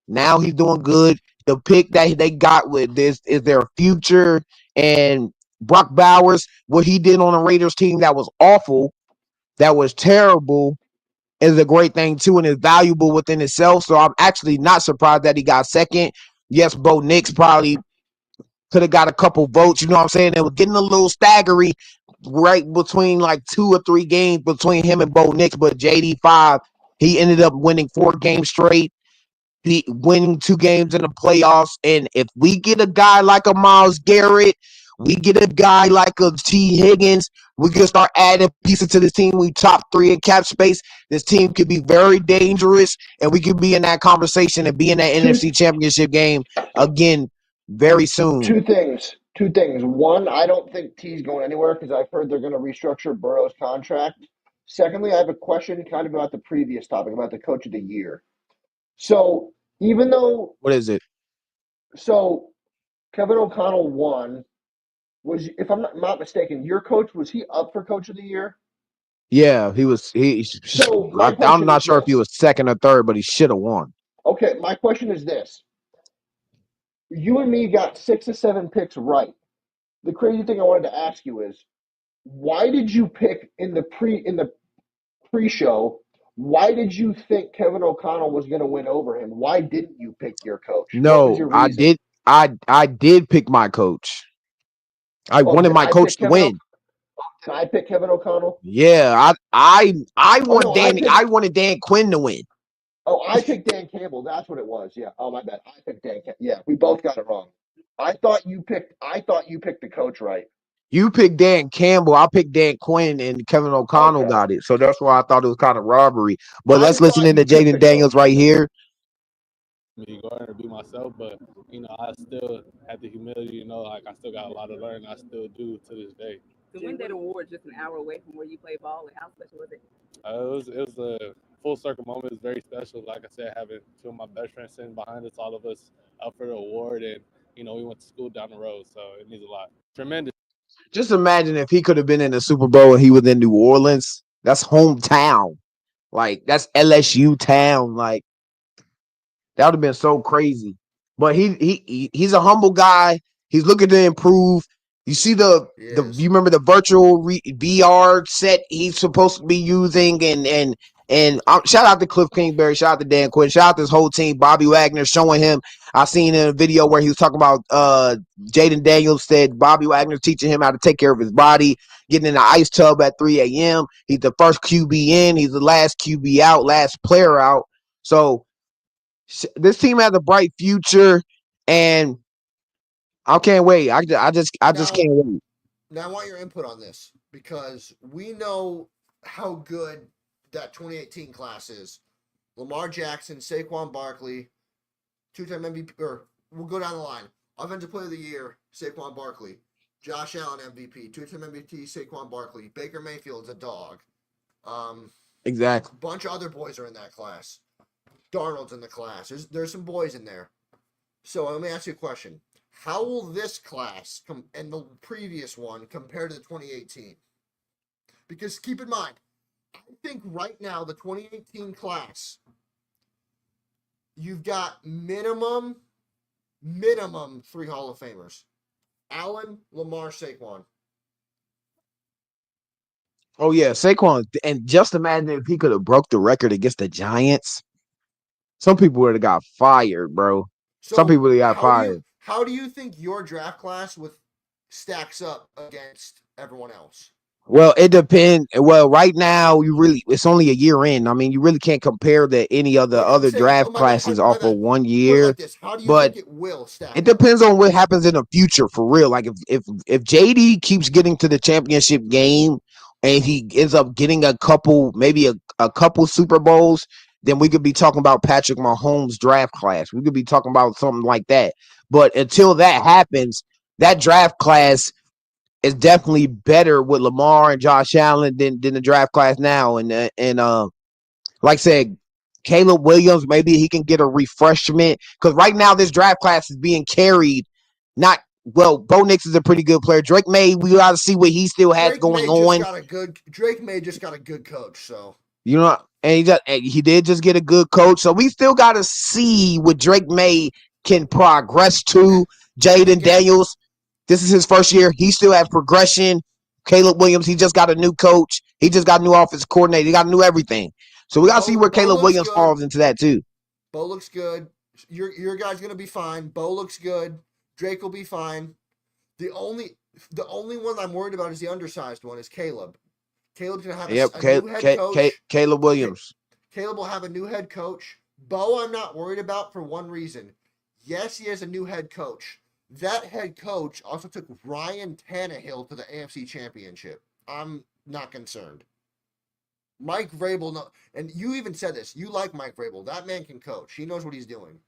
Now he's doing good. The pick that they got with this is their future. And Brock Bowers, what he did on the Raiders team that was awful, that was terrible, is a great thing too and is valuable within itself. So I'm actually not surprised that he got second. Yes, Bo Nix probably could have got a couple votes. You know what I'm saying? It was getting a little staggery right between like 2 or 3 games between him and Bo Nix, but JD5, he ended up winning 4 games straight, winning 2 games in the playoffs. And if we get a guy like a Myles Garrett, we get a guy like a T. Higgins, we can start adding pieces to this team. We top 3 in cap space. This team could be very dangerous, and we could be in that conversation and be in that Two NFC Championship game again very soon. Two things. Two things. One, I don't think T's going anywhere because I've heard they're going to restructure Burrow's contract. Secondly, I have a question kind of about the previous topic about the coach of the year. So even though What is it? so Kevin O'Connell won, was if I'm not mistaken, your coach was he up for coach of the year? Yeah, he was. So my I'm question not is sure if he this. was second or third, but he should have won. Okay, my question is this. You and me got 6 or 7 picks right. The crazy thing I wanted to ask you is, why did you pick in the pre-show? Why did you think Kevin O'Connell was going to win over him? Why didn't you pick your coach? What was No, your I reason? did. I did pick my coach. I Oh, wanted did my I coach pick to Kevin? win. Did I pick Kevin O'Connell? Yeah, I Oh want no, I Dan. picked. I wanted Dan Quinn to win. Oh, I picked Dan Campbell. That's what it was. Yeah. Oh my bad. I picked Dan. Yeah, we both got it wrong. I thought you picked. I thought you picked the coach right. You picked Dan Campbell. I picked Dan Quinn, and Kevin O'Connell Okay. got it. So that's why I thought it was kind of robbery. But I let's listen thought in to you picked Jaden the Daniels coach. right here. Me go ahead and be myself, but I still had the humility, like I still got a lot to learn. I still do to this day. To win that award just an hour away from where you play ball, like how special was it? It was a full circle moment. It was very special. Like I said, having two of my best friends sitting behind us, all of us up for the award, and we went to school down the road, so it means a lot. Tremendous. Just imagine if he could have been in the Super Bowl and he was in New Orleans. That's hometown. Like that's LSU town. Like that would have been so crazy. But he's a humble guy. He's looking to improve. You see you remember the virtual VR set he's supposed to be using, and shout out to Cliff Kingsbury, shout out to Dan Quinn, shout out to his whole team. Bobby Wagner showing him. I seen in a video where he was talking about Jaden Daniels said Bobby Wagner teaching him how to take care of his body, getting in the ice tub at 3 a.m. He's the first QB in, he's the last QB out, last player out. So this team has a bright future, and I can't wait. I just can't wait. Now I want your input on this because we know how good that 2018 class is. Lamar Jackson, Saquon Barkley, two-time MVP, or we'll go down the line. Offensive Player of the Year, Saquon Barkley. Josh Allen MVP, two-time MVP, Saquon Barkley. Baker Mayfield's a dog. Exactly. A bunch of other boys are in that class. Darnold's in the class. There's some boys in there. So let me ask you a question. How will this class and the previous one compare to the 2018? Because keep in mind, I think right now the 2018 class, you've got minimum 3 Hall of Famers. Allen, Lamar, Saquon. Oh yeah, Saquon, and just imagine if he could have broke the record against the Giants. Some people would have got fired, bro. Some So people would have got fired. how do you think your draft class stacks up against everyone else? Well, it depends. Well, right now it's only a year in. I mean, you really can't compare any of the Like I'm other saying, oh draft my bad, classes my off of bad. 1 Put it year. like this. How do you But think it will stack it up? depends on what happens in the future for real. Like if JD keeps getting to the championship game and he ends up getting maybe a couple Super Bowls, then we could be talking about Patrick Mahomes' draft class. We could be talking about something like that. But until that happens, that draft class is definitely better with Lamar and Josh Allen than the draft class now. And like I said, Caleb Williams, maybe he can get a refreshment because right now this draft class is being carried. Not well, Bo Nix is a pretty good player. Drake May, we got to see what he still has going on. Drake May just got a good coach, so And he did just get a good coach. So we still got to see what Drake May can progress to. Jaden Daniels, this is his first year. He still has progression. Caleb Williams, he just got a new coach. He just got a new offensive coordinator. He got a new everything. So we got to see where Caleb Williams falls into that too. Bo looks good. Your guy's gonna be fine. Bo looks good. Drake will be fine. The only one I'm worried about is the undersized one is Caleb. Caleb's gonna have a new head coach. Caleb Williams. Caleb will have a new head coach. Bo, I'm not worried about for one reason. Yes, he has a new head coach. That head coach also took Ryan Tannehill to the AFC Championship. I'm not concerned. Mike Vrabel, no, and you even said this. You like Mike Vrabel. That man can coach. He knows what he's doing.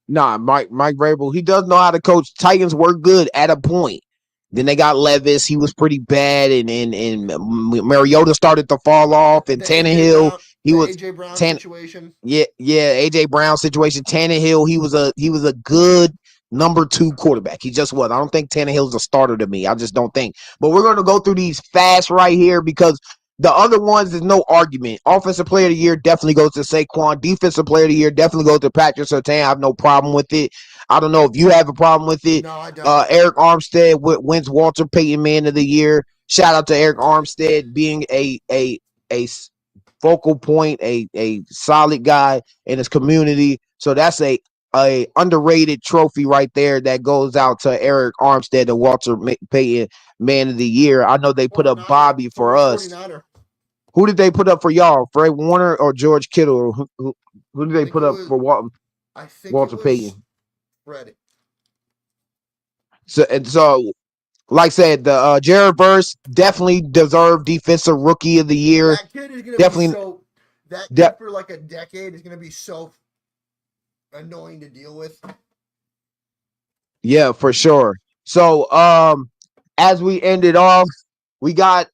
Nah, Mike Vrabel, he does know how to coach. Titans were good at a point. Then they got Levis. He was pretty bad, and Mariota started to fall off. And Tannehill, AJ Brown situation. Yeah, AJ Brown situation. Tannehill, he was a good number 2 quarterback. He just was. I don't think Tannehill's a starter to me. I just don't think. But we're going to go through these fast right here because The other ones, there's no argument. Offensive player of the year definitely goes to Saquon. Defensive player of the year definitely goes to Patrick Surtain. I have no problem with it. I don't know if you have a problem with it. No, I don't. Eric Armstead wins Walter Payton Man of the Year. Shout out to Eric Armstead being a focal point, a solid guy in his community. So that's a underrated trophy right there that goes out to Eric Armstead and Walter Payton Man of the Year. I know they put up 49er, Bobby for former us. 49er. Who did they put up for y'all? Fred Warner or George Kittle? Who did I they think put it up was. for I think it Walter was Payton? Fred. So like I said, the Jared Verse definitely deserved Defensive Rookie of the Year. That kid is gonna be Definitely, so. That de- kid for like a decade is gonna be so annoying to deal with. yeah, for sure. So, as we ended off, we got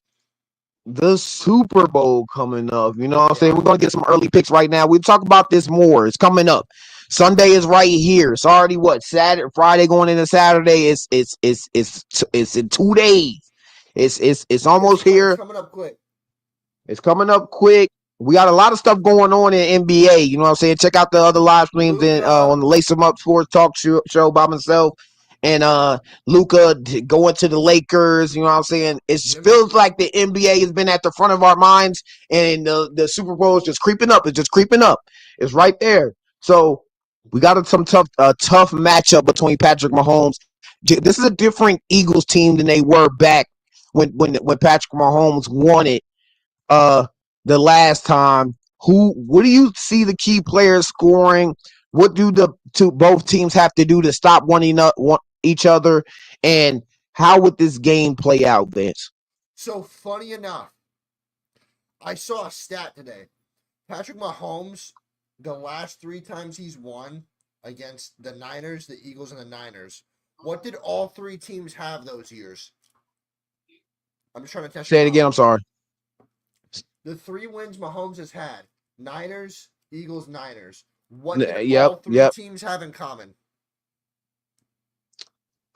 the Super Bowl coming up. You know what I'm saying? Yeah. We're gonna get some early picks right now. We'll talk about this more. It's coming up. Sunday is right here. It's already what, Saturday, Friday going into Saturday. It's in 2 days. It's almost It's here. coming up quick. It's coming up quick. We got a lot of stuff going on in NBA. You know what I'm saying? Check out the other live streams on Luka. the Lace 'em Up Sports Talk show by myself. And Luca going to the Lakers. You know what I'm saying? It Jimmy. feels like the NBA has been at the front of our minds, and the Super Bowl is just creeping up. It's just creeping up. It's right there. So we got some tough matchup between Patrick Mahomes. This is a different Eagles team than they were back when Patrick Mahomes won it the last time. What do you see the key players scoring? What do both teams have to do to stop each other? And how would this game play out, Vince? So funny enough, I saw a stat today. Patrick Mahomes, the last 3 times he's won against the Niners, the Eagles, and the Niners, what did all 3 teams have those years? I'm just trying to test your Say it again. I'm knowledge. sorry. The 3 wins Mahomes has had: Niners, Eagles, Niners. What did all Yep. 3 teams have in common?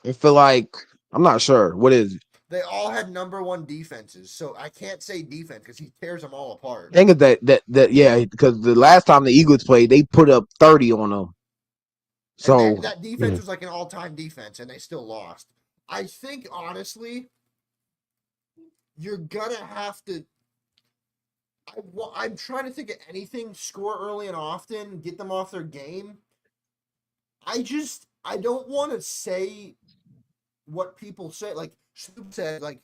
I feel like I'm not sure. What is it? They all had #1 defenses. So I can't say defense because he tears them all apart. I think of that yeah, because the last time the Eagles played, they put up 30 on them. And So that defense was like an all-time defense, and they still lost. I think, honestly, you're going to have to... I'm trying to think of anything. Score early and often. Get them off their game. I don't want to say what people say. Like, Snoop said, like,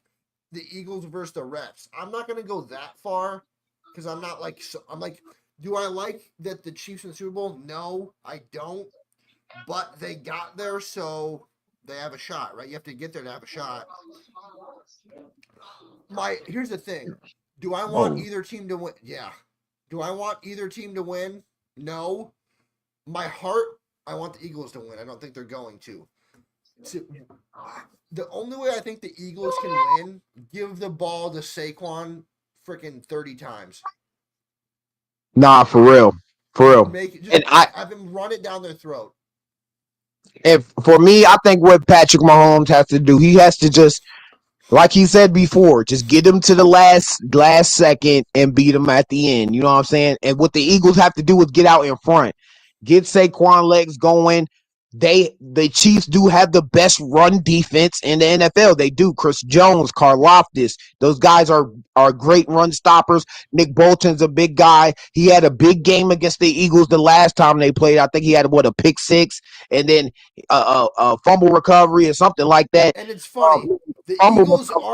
the Eagles versus the refs. I'm not going to go that far because I'm not like... I'm like, do I like that the Chiefs in the Super Bowl? No, I don't. But they got there, so they have a shot, right? You have to get there to have a shot. Here's the thing. Do I want either team to win? Yeah. Do I want either team to win? No. My heart, I want the Eagles to win. I don't think they're going to. The only way I think the Eagles can win, give the ball to Saquon freaking 30 times. nah, for real. Make it, And have him run it down their throat. if for me, I think what Patrick Mahomes has to do, he has to just, like he said before, just get him to the last second and beat him at the end. You know what I'm saying? And what the Eagles have to do is get out in front, get Saquon legs going. The Chiefs do have the best run defense in the NFL. They do. Chris Jones, Karlaftis, those guys are great run stoppers. Nick Bolton's a big guy. He had a big game against the Eagles the last time they played. I think he had a pick six and then a fumble recovery or something like that. And it's funny. The Fumble Eagles recovery.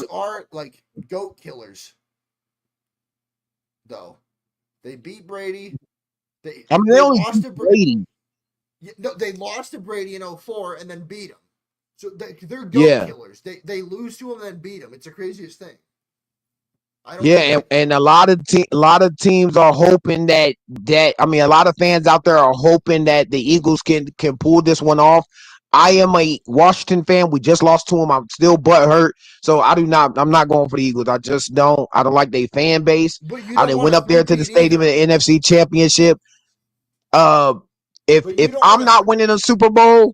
are like goat killers. Though. They beat Brady. They Only lost beat to Brady. No, they lost to Brady in 04 and then beat him. So they're goat Yeah. killers. They lose to him and then beat him. It's the craziest thing. And a lot of teams are hoping that a lot of fans out there are hoping that the Eagles can pull this one off. I am a Washington fan. We just lost to them. I'm still butthurt. So I'm not going for the Eagles. I just don't. I don't like their fan base. But you I don't want went a up there to the three-peat stadium either. in the NFC Championship. If But you don't I'm want not winning a Super Bowl,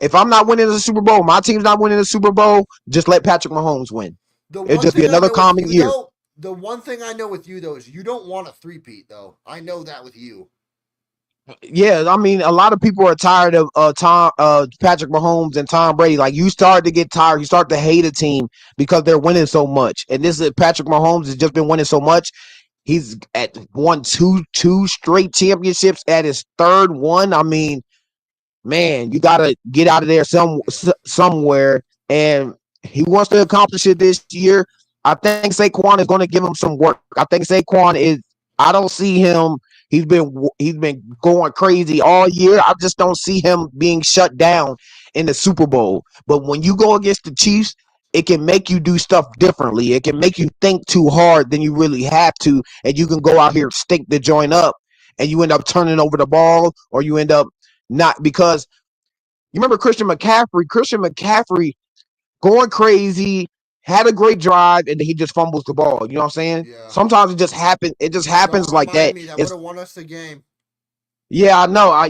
my team's not winning the Super Bowl, just let Patrick Mahomes win. The It'll one just be thing I another know with common you year. though, the one thing I know with you though is you don't want a three-peat though. I know that with you. Yeah, I mean, a lot of people are tired of Patrick Mahomes and Tom Brady. Like, you start to get tired. You start to hate a team because they're winning so much. And this is Patrick Mahomes has just been winning so much. He's won two straight championships at his third one. I mean, man, you gotta get out of there Yeah. somewhere, and he wants to accomplish it this year. I think Saquon is going to give him some work. I think Saquon is. I don't see him. He's been going crazy all year. I just don't see him being shut down in the Super Bowl. But when you go against the Chiefs, it can make you do stuff differently. It can make you think too hard than you really have to, and you can go out here stink the joint up, and you end up turning over the ball, or you end up not, because you remember Christian McCaffrey. Christian McCaffrey going crazy, had a great drive, and then he just fumbles the ball. You know what I'm saying? Yeah. Sometimes it just happens. It just happens Don't like remind that. me. That would It's have won us the game. yeah, I know,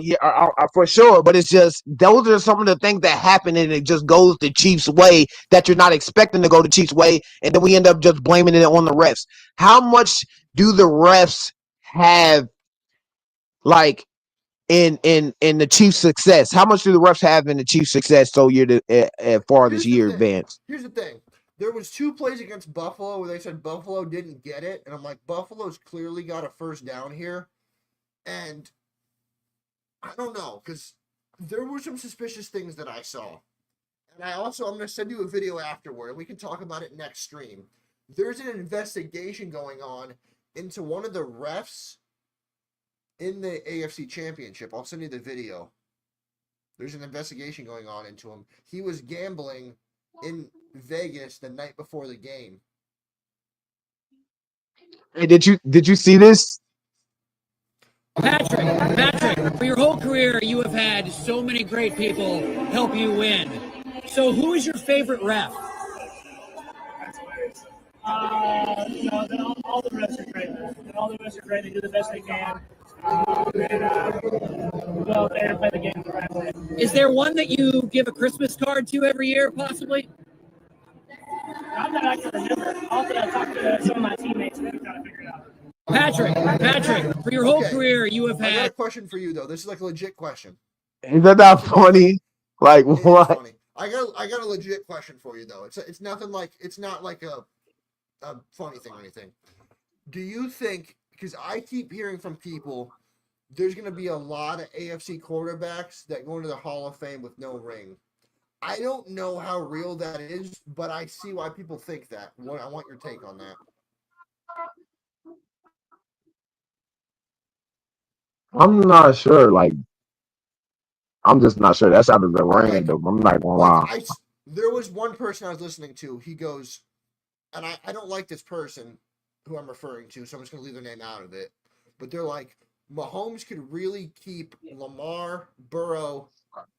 for sure. But it's just those are some of the things that happen, and it just goes the Chiefs' way that you're not expecting to go the Chiefs' way, and then we end up just blaming it on the refs. How much do the refs have, like, in the Chiefs' success? How much do the refs have in the Chiefs' success so year as far this Here's the year thing. advance? Here's the thing. There was 2 plays against Buffalo where they said Buffalo didn't get it, and I'm like, Buffalo's clearly got a first down here, and I don't know because there were some suspicious things that I saw, and I'm going to send you a video afterward, and we can talk about it next stream. There's an investigation going on into one of the refs in the AFC Championship. I'll send you the video. There's an investigation going on into him. He was gambling in Vegas the night before the game. Hey, did you see this? Patrick, for your whole career, you have had so many great people help you win. So, who is your favorite ref? All the refs are great. All the refs are great. They do the best they can. Go out there and play the game the right way. Is there one that you give a Christmas card to every year, possibly? I'm not actually remember. I'll talk to some of my teammates and try to figure it out. Patrick, for your whole Okay. career, you have I got a had. question for you though. This is like a legit question. Is that funny? Like, It is what? funny. I got a legit question for you though. It's nothing like, it's not like a funny thing or anything. Do you think, because I keep hearing from people, there's going to be a lot of AFC quarterbacks that go into the Hall of Fame with no ring? I don't know how real that is, but I see why people think that. I want your take on that. I'm not sure. Like, I'm just not sure. That sounded Like, random. I'm not gonna lie. there was one person I was listening to. He goes, and I don't like this person who I'm referring to, so I'm just going to leave their name out of it. But they're like, Mahomes could really keep Lamar, Burrow,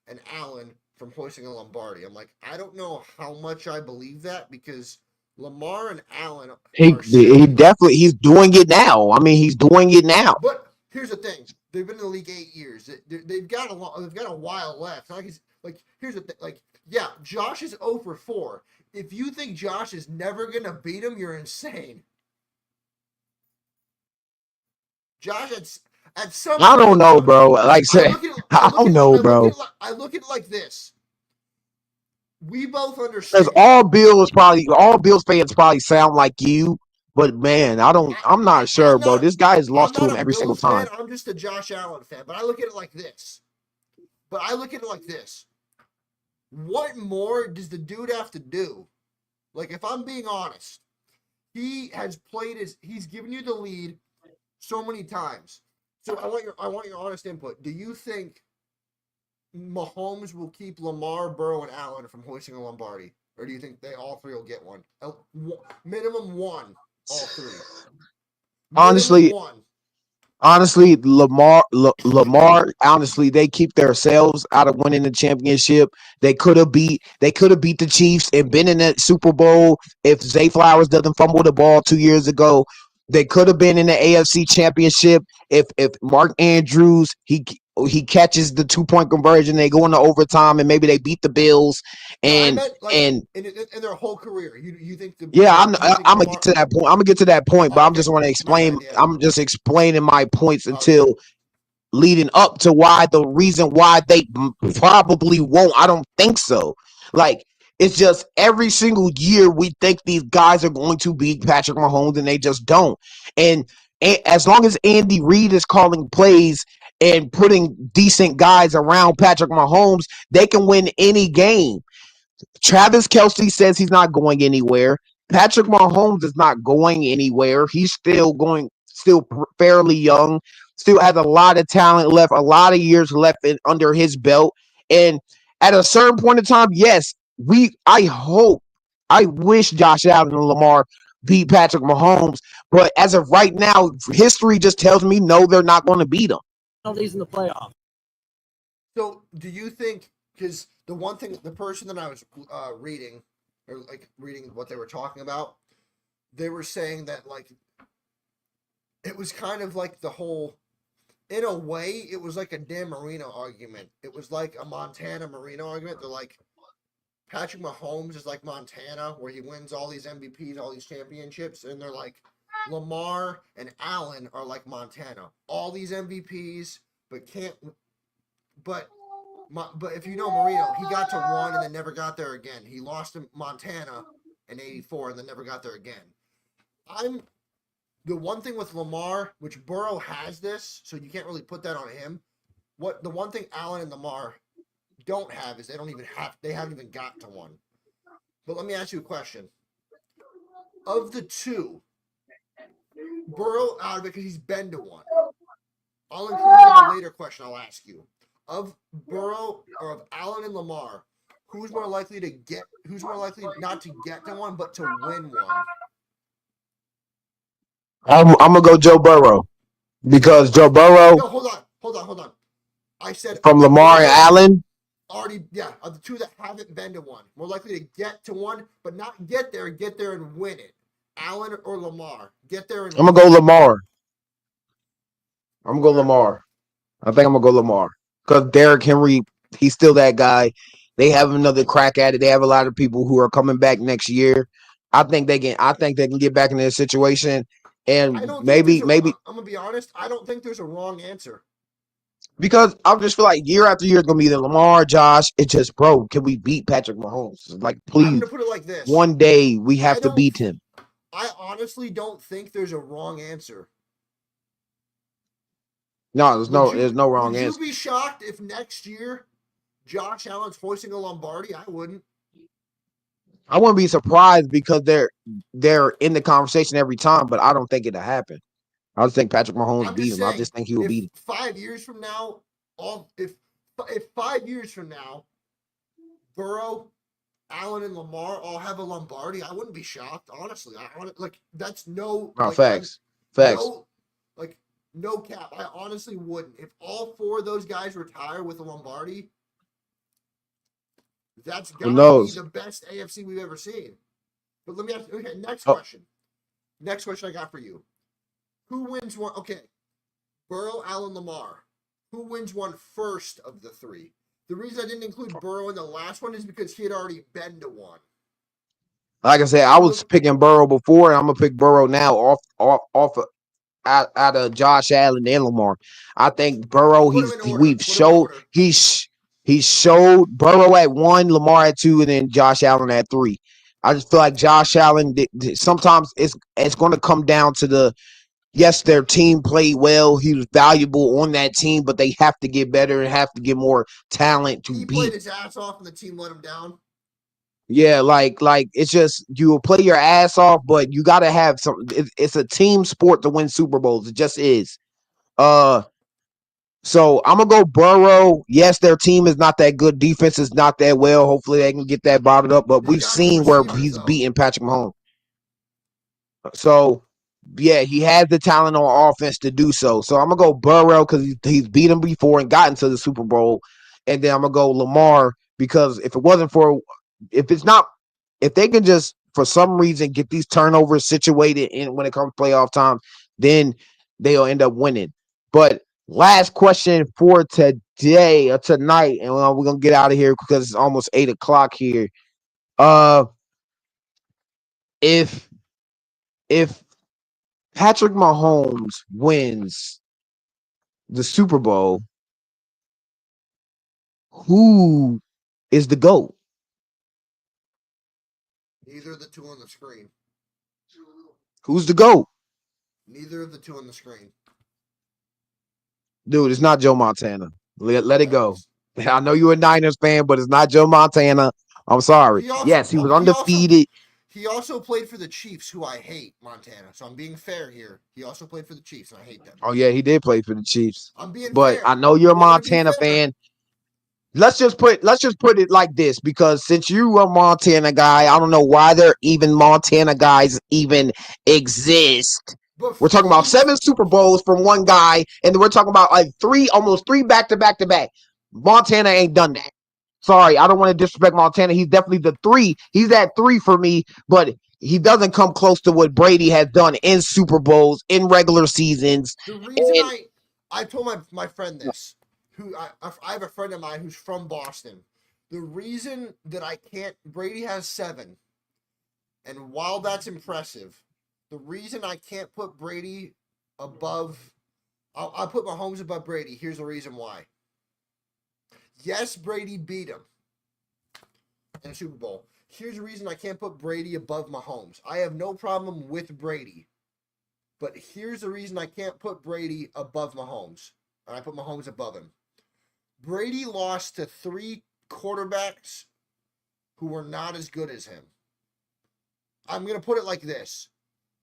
and Allen from hoisting a Lombardi. I'm like, I don't know how much I believe that because Lamar and Allen He are still. definitely he's doing it now. I mean, he's doing it now. But here's the thing: they've been in the league 8 years. They've got a while left. Like here's the thing: like, yeah, Josh is 0 for 4. If you think Josh is never gonna beat him, you're insane. Josh at some I point, don't know, bro. Like, say, I don't know, bro. I look at it like this. We both Because understand. all Bills fans probably sound like you, but man, I'm not sure, bro. This guy has I'm lost to not him a every single Bills fan. time. I'm just a Josh Allen fan. But I look at it like this. What more does the dude have to do? Like, if I'm being honest, he's given you the lead so many times. So I want your honest input. Do you think Mahomes will keep Lamar, Burrow, and Allen from hoisting a Lombardi? Or do you think they all three will get one? Minimum one, all three. Honestly, Lamar, honestly, they keep themselves out of winning the championship. They could have beat the Chiefs and been in that Super Bowl if Zay Flowers doesn't fumble the ball 2 years ago. They could have been in the AFC Championship if Mark Andrews he catches the 2-point conversion, they go into overtime, and maybe they beat the Bills. No, I And meant like and in their whole career. You think the yeah, you I'm think gonna get to that point. I'm gonna get to that point, but Oh, I'm okay, just want to my explain. bad. Yeah. I'm just explaining my points Okay. until leading up to why the reason why they probably won't. I don't think so. Like, it's just every single year we think these guys are going to beat Patrick Mahomes, and they just don't. And as long as Andy Reid is calling plays and putting decent guys around Patrick Mahomes, they can win any game. Travis Kelce says he's not going anywhere. Patrick Mahomes is not going anywhere. He's still fairly young, still has a lot of talent left, a lot of years left under his belt. And at a certain point in time, yes, I wish Josh Allen and Lamar beat Patrick Mahomes. But as of right now, history just tells me no, they're not going to beat him. Penalties in the playoffs. So, do you think? Because the person that I was reading, or like reading what they were talking about, they were saying that like it was kind of like the whole. In a way, it was like a Dan Marino argument. It was like a Montana Marino argument. They're like, Patrick Mahomes is like Montana, where he wins all these MVPs, all these championships, and they're like, Lamar and Allen are like Montana, all these MVPs, but can't. But if you know Marino, he got to one and then never got there again. He lost to Montana in '84 and then never got there again. The one thing with Lamar, which Burrow has this, so you can't really put that on him. The one thing Allen and Lamar don't have is they haven't even got to one. But let me ask you a question. Of the two, Burrow out of it because he's been to one. I'll include it in a later question I'll ask you. Of Burrow or of Allen and Lamar, who's more likely not to get to one, but to win one? I'm gonna go Joe Burrow because Joe Burrow. No, hold on. I said From Lamar and Allen. Of the two that haven't been to one, more likely to get to one, but not get there and win it. Allen or Lamar, get there and. I'm gonna go Lamar. I think I'm gonna go Lamar because Derrick Henry, he's still that guy. They have another crack at it. They have a lot of people who are coming back next year. I think they can get back in this situation, and maybe I'm gonna be honest. I don't think there's a wrong answer. Because I just feel like year after year it's gonna be the Lamar, Josh. It's just, bro, can we beat Patrick Mahomes? Like, please. I'm gonna put it like this: one day we have to beat him. I honestly don't think there's a wrong answer. No, there's no wrong answer. Would you be shocked if next year Josh Allen's hoisting a Lombardi? I wouldn't. I wouldn't be surprised because they're in the conversation every time, but I don't think it'll happen. I just think Patrick Mahomes beat him. I just think he will beat him. 5 years from now, if 5 years from now, Burrow, Allen, and Lamar all have a Lombardi, I wouldn't be shocked. Honestly, that's no facts. No cap. I honestly wouldn't. If all 4 of those guys retire with a Lombardi, that's gotta be the best AFC we've ever seen. But let me ask. Okay, next question. Next question I got for you. Who wins one? Okay, Burrow, Allen, Lamar. Who wins one first of the 3? The reason I didn't include Burrow in the last one is because he had already been to one. Like I said, I was picking Burrow before, and I'm gonna pick Burrow now out of Josh Allen and Lamar. I think Burrow. He showed Burrow at 1, Lamar at 2, and then Josh Allen at 3. I just feel like Josh Allen. Sometimes it's going to come down to yes, their team played well. He was valuable on that team, but they have to get better and have to get more talent to beat. He played his ass off, and the team let him down. Yeah, like it's just you will play your ass off, but you got to have some. It's a team sport to win Super Bowls. It just is. So I'm gonna go Burrow. Yes, their team is not that good. Defense is not that well. Hopefully they can get that bottled up. But we've seen where he's beaten Patrick Mahomes. So yeah, he has the talent on offense to do so. So I'm gonna go Burrow because he's beat him before and gotten to the Super Bowl. And then I'm gonna go Lamar because if they can just for some reason get these turnovers situated in when it comes to playoff time, then they'll end up winning. But Last question for today or tonight, and we're gonna get out of here because it's almost 8 o'clock here. Uh, if if Patrick Mahomes wins the Super Bowl, who is the GOAT? Neither of the two on the screen. Who's the GOAT? Neither of the two on the screen. Dude, it's not Joe Montana. Let it go. Thanks. I know you're a Niners fan, but it's not Joe Montana. I'm sorry. He also Yes, he was he also undefeated. he also played for the Chiefs, who I hate, Montana. So I'm being fair here. He also played for the Chiefs, and I hate them. Oh yeah, he did play for the Chiefs. I'm being But fair. I know you're a You want me to be Montana fair? fan. Let's just put it like this, because since you a Montana guy, I don't know why there even Montana guys even exist. But We're talking about Freddie, 7 Super Bowls from one guy, and we're talking about like almost three back to back to back. Montana ain't done that. Sorry, I don't want to disrespect Montana. He's definitely the 3. He's at 3 for me, but he doesn't come close to what Brady has done in Super Bowls, in regular seasons. the reason And I told my friend this, who I have a friend of mine who's from Boston. The reason that I can't, Brady has 7, and while that's impressive, the reason I can't put Brady above, I'll put Mahomes above Brady. Here's the reason why. Yes, Brady beat him in the Super Bowl. Here's the reason I can't put Brady above Mahomes. I have no problem with Brady, but here's the reason I can't put Brady above Mahomes. And I put Mahomes above him. Brady lost to 3 quarterbacks who were not as good as him. I'm going to put it like this.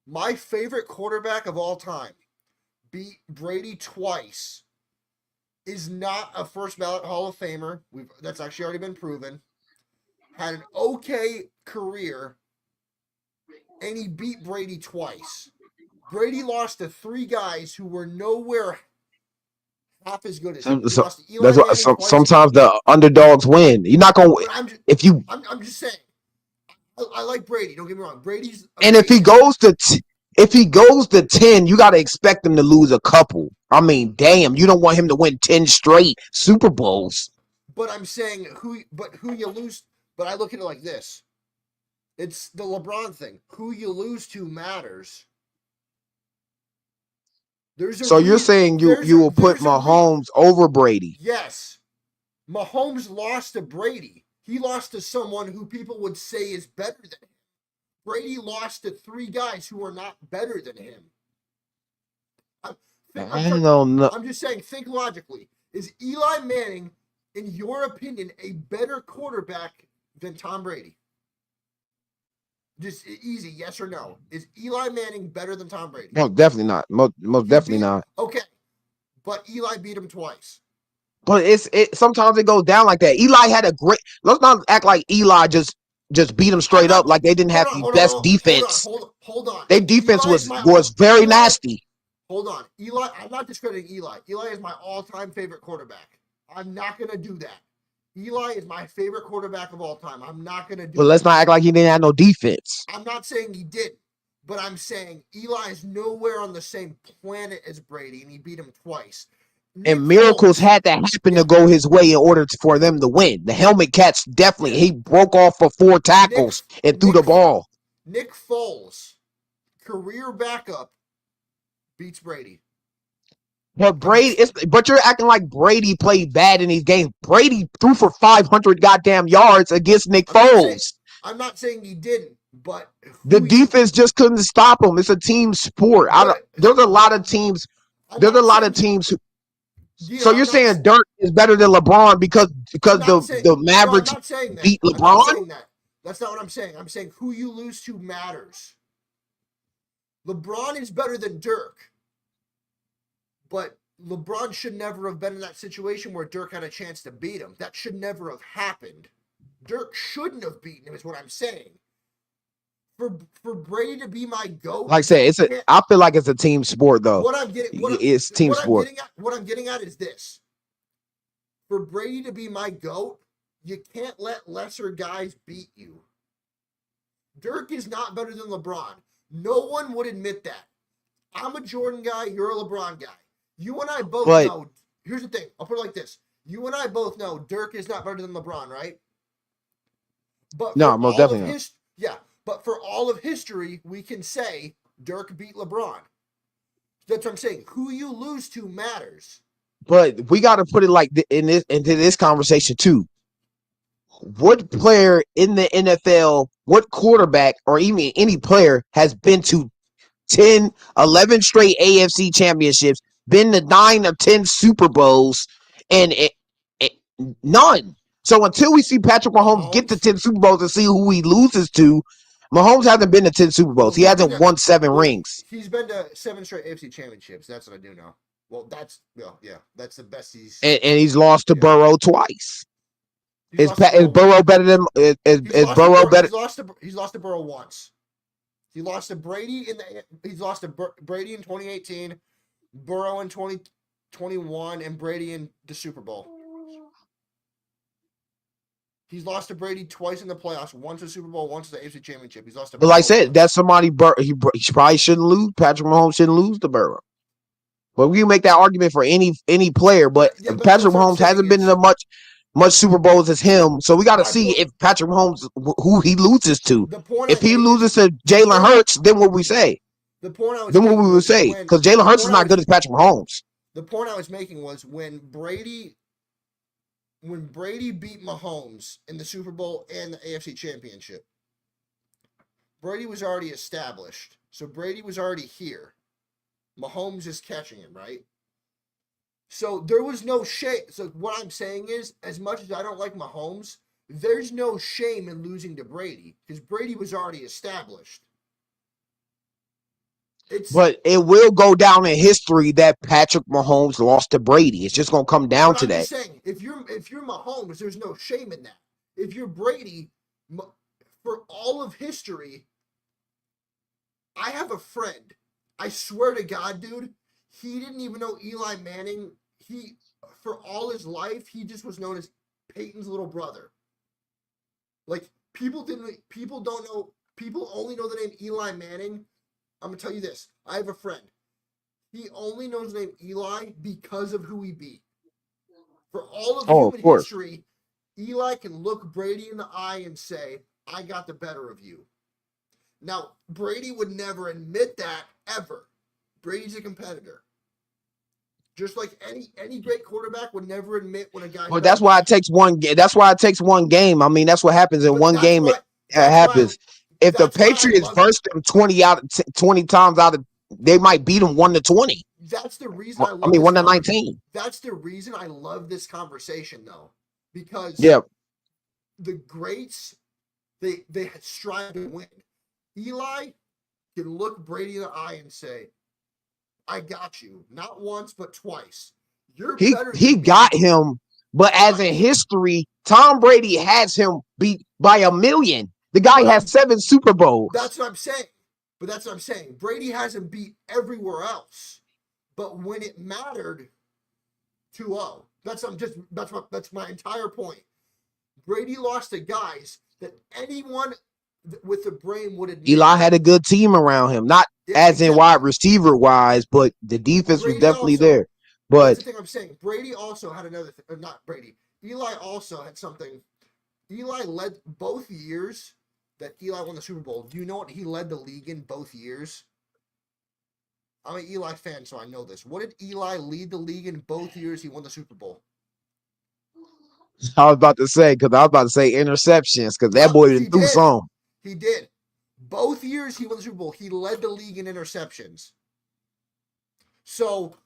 My favorite quarterback of all time beat Brady twice, is not a first ballot Hall of Famer. That's actually already been proven. Had an okay career, and he beat Brady twice. Brady lost to 3 guys who were nowhere half as good as him. He lost to Eli that's what Manning twice. sometimes the underdogs win. You're not gonna But if you I'm just saying. I like Brady. Don't get me wrong. Brady's and amazing. if he goes to 10, you got to expect him to lose a couple. I mean, damn, you don't want him to win 10 straight Super Bowls. But I'm saying who you lose. But I look at it like this. It's the LeBron thing. Who you lose to matters. So you're saying you will put Mahomes over Brady? Yes. Mahomes lost to Brady. He lost to someone who people would say is better than him. Brady lost to 3 guys who are not better than him. I don't know. I'm just saying, think logically. Is Eli Manning, in your opinion, a better quarterback than Tom Brady? Just easy, yes or no. Is Eli Manning better than Tom Brady? No, definitely not. Most definitely not. Okay, but Eli beat him twice. But sometimes it goes down like that. Eli had a great. Let's not act like Eli just beat him straight up like they didn't have the best defense. Hold on. Their defense was very nasty. Hold on. Eli, I'm not discrediting Eli. Eli is my all-time favorite quarterback. I'm not going to do that. Eli is my favorite quarterback of all time. I'm not going to do that. But let's not act like he didn't have no defense. I'm not saying he didn't, but I'm saying Eli is nowhere on the same planet as Brady, and he beat him twice. And miracles had to happen to go his way in order for them to win. The helmet catch definitely, he broke off for 4 tackles and threw the ball. Nick Foles, career backup, beats Brady. But but you're acting like Brady played bad in these games. Brady threw for 500 goddamn yards against Nick Foles. I'm not saying he didn't, but the defense just couldn't stop him. It's a team sport. There's a lot of teams. There's a lot of teams who. So you're saying Dirk is better than LeBron because the Mavericks beat LeBron? I'm not saying that. That's not what I'm saying. I'm saying who you lose to matters. LeBron is better than Dirk, but LeBron should never have been in that situation where Dirk had a chance to beat him. That should never have happened. Dirk shouldn't have beaten him, is what I'm saying. For Brady to be my GOAT, like I said, I feel like it's a team sport though. It's team sport. What I'm getting at is this: for Brady to be my GOAT, you can't let lesser guys beat you. Dirk is not better than LeBron. No one would admit that. I'm a Jordan guy. You're a LeBron guy. You and I both But know. Here's the thing. I'll put it like this. You and I both know Dirk is not better than LeBron, right? But no, for most all of definitely not. but for all of history, we can say Dirk beat LeBron. That's what I'm saying. Who you lose to matters. But we got to put it like into this conversation too. What player in the NFL, what quarterback or even any player has been to 10, 11 straight AFC championships, been to 9 of 10 Super Bowls, and none. So until we see Patrick Mahomes get to Mahomes. 10 Super Bowls and see who he loses to, Mahomes hasn't been to 10 Super Well, Bowls. He hasn't won 7 rings. He's been to 7 straight AFC championships. That's what I do know. Well, that's that's the best he's. And he's lost to Burrow twice. He's lost to Is Burrow better than is Burrow better? He's lost to Burrow once. He lost to Brady he's lost to Brady in 2018, Burrow in 2021, and Brady in the Super Bowl. He's lost to Brady twice in the playoffs, once the Super Bowl, once the AFC Championship. He's lost to But like I said, that's somebody he probably shouldn't lose. Patrick Mahomes shouldn't lose to Burrow. But we can make that argument for any player. But but Patrick Mahomes hasn't been in much Super Bowls as him. So we got to see if Patrick Mahomes, who he loses to. If he loses to Jalen Hurts, then what we say? The point I was then what we would say? Because Jalen Hurts is not good as Patrick Mahomes. The point I was making was when Brady beat Mahomes in the Super Bowl and the AFC Championship, Brady was already established. So Brady was already here. Mahomes is catching him, right? So there was no shame. So what I'm saying is, as much as I don't like Mahomes, there's no shame in losing to Brady because Brady was already established. But it will go down in history that Patrick Mahomes lost to Brady. It's just going to come down to that. I'm just saying, if you're Mahomes, there's no shame in that. If you're Brady, for all of history, I have a friend. I swear to God, dude, he didn't even know Eli Manning. For all his life, he just was known as Peyton's little brother. Like, people only know the name Eli Manning. I'm going to tell you this. I have a friend. He only knows the name Eli because of who he beat. For all of human history, Eli can look Brady in the eye and say, I got the better of you. Now, Brady would never admit that, ever. Brady's a competitor. Just like any great quarterback would never admit when a guy. Well, that's why it takes one game. That's why it takes one game. I mean, that's what happens in one game. It happens. If the Patriots verse them 20 times out of, they might beat them 1-20. That's the reason I love. 1-19. That's the reason I love this conversation, though, because the greats they strive to win. Eli can look Brady in the eye and say, I got you. Not once, but twice. You're better than he got him, but as in history, Tom Brady has him beat by 1,000,000. The guy has 7 Super Bowls. That's what I'm saying. But that's what I'm saying. Brady hasn't beat everywhere else. But when it mattered, 2-0. That's my entire point. Brady lost to guys that anyone with the brain would admit. Eli had a good team around him, not as in wide receiver wise, but the defense was definitely there. But that's the thing I'm saying. Brady also had another thing. Not Brady. Eli also had something. Eli led both years that Eli won the Super Bowl. Do you know what he led the league in both years? I'm an Eli fan, so I know this. What did Eli lead the league in both years he won the Super Bowl? I was about to say interceptions, because that boy didn't do some. He did. Both years he won the Super Bowl, he led the league in interceptions. So,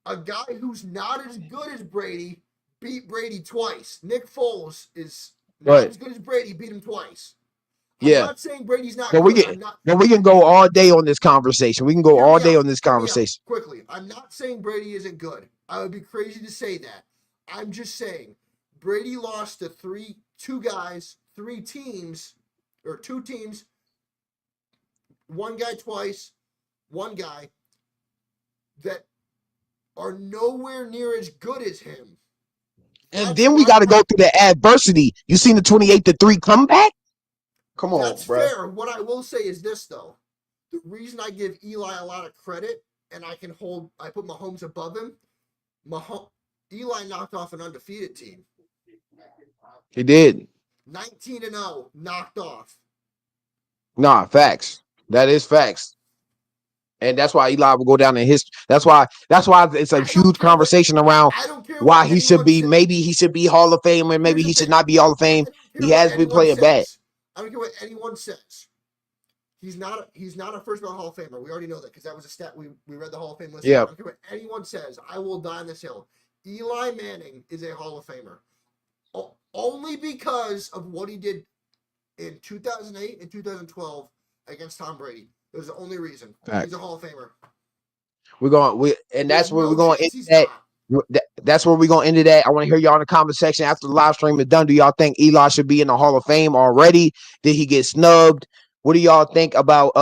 a guy who's not as good as Brady beat Brady twice. Nick Foles is not as good as Brady, beat him twice. I'm not saying Brady's not good. We can go all day on this conversation. We can go all day on this conversation. Quickly, I'm not saying Brady isn't good. I would be crazy to say that. I'm just saying Brady lost to two teams, one guy twice, one guy that are nowhere near as good as him. And then we got to go through the adversity. You seen the 28-3 comeback? Come on, That's bro. fair. What I will say is this, though. The reason I give Eli a lot of credit and I put Mahomes above him. Eli knocked off an undefeated team. He did. 19-0 knocked off. Nah, facts. That is facts. And that's why Eli will go down in history. That's why it's a huge conversation around why he should be. Maybe he should be Hall of Fame, and maybe he should not be Hall of Fame. He has been playing bad. I don't care what anyone says. He's not a first round Hall of Famer. We already know that because that was a stat we read the Hall of Fame list. Yeah. I don't care what anyone says. I will die on this hill. Eli Manning is a Hall of Famer. Only because of what he did in 2008 and 2012 against Tom Brady. There's the only reason. He's a Hall of Famer. That's where we're going to end that. That's where we're going to end it at. I want to hear y'all in the comment section after the live stream is done. Do y'all think Eli should be in the Hall of Fame already? Did he get snubbed? What do y'all think about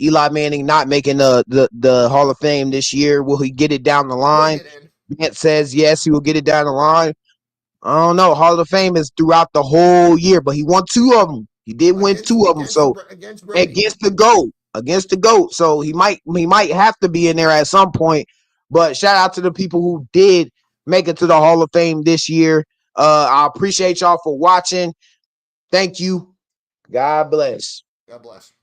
Eli Manning not making the Hall of Fame this year? Will he get it down the line? Vance says yes, he will get it down the line. I don't know. Hall of Fame is throughout the whole year, but he won 2 of them. He did win 2 of them. So against the GOAT. So he might have to be in there at some point. But shout out to the people who did make it to the Hall of Fame this year. I appreciate y'all for watching. Thank you. God bless. God bless.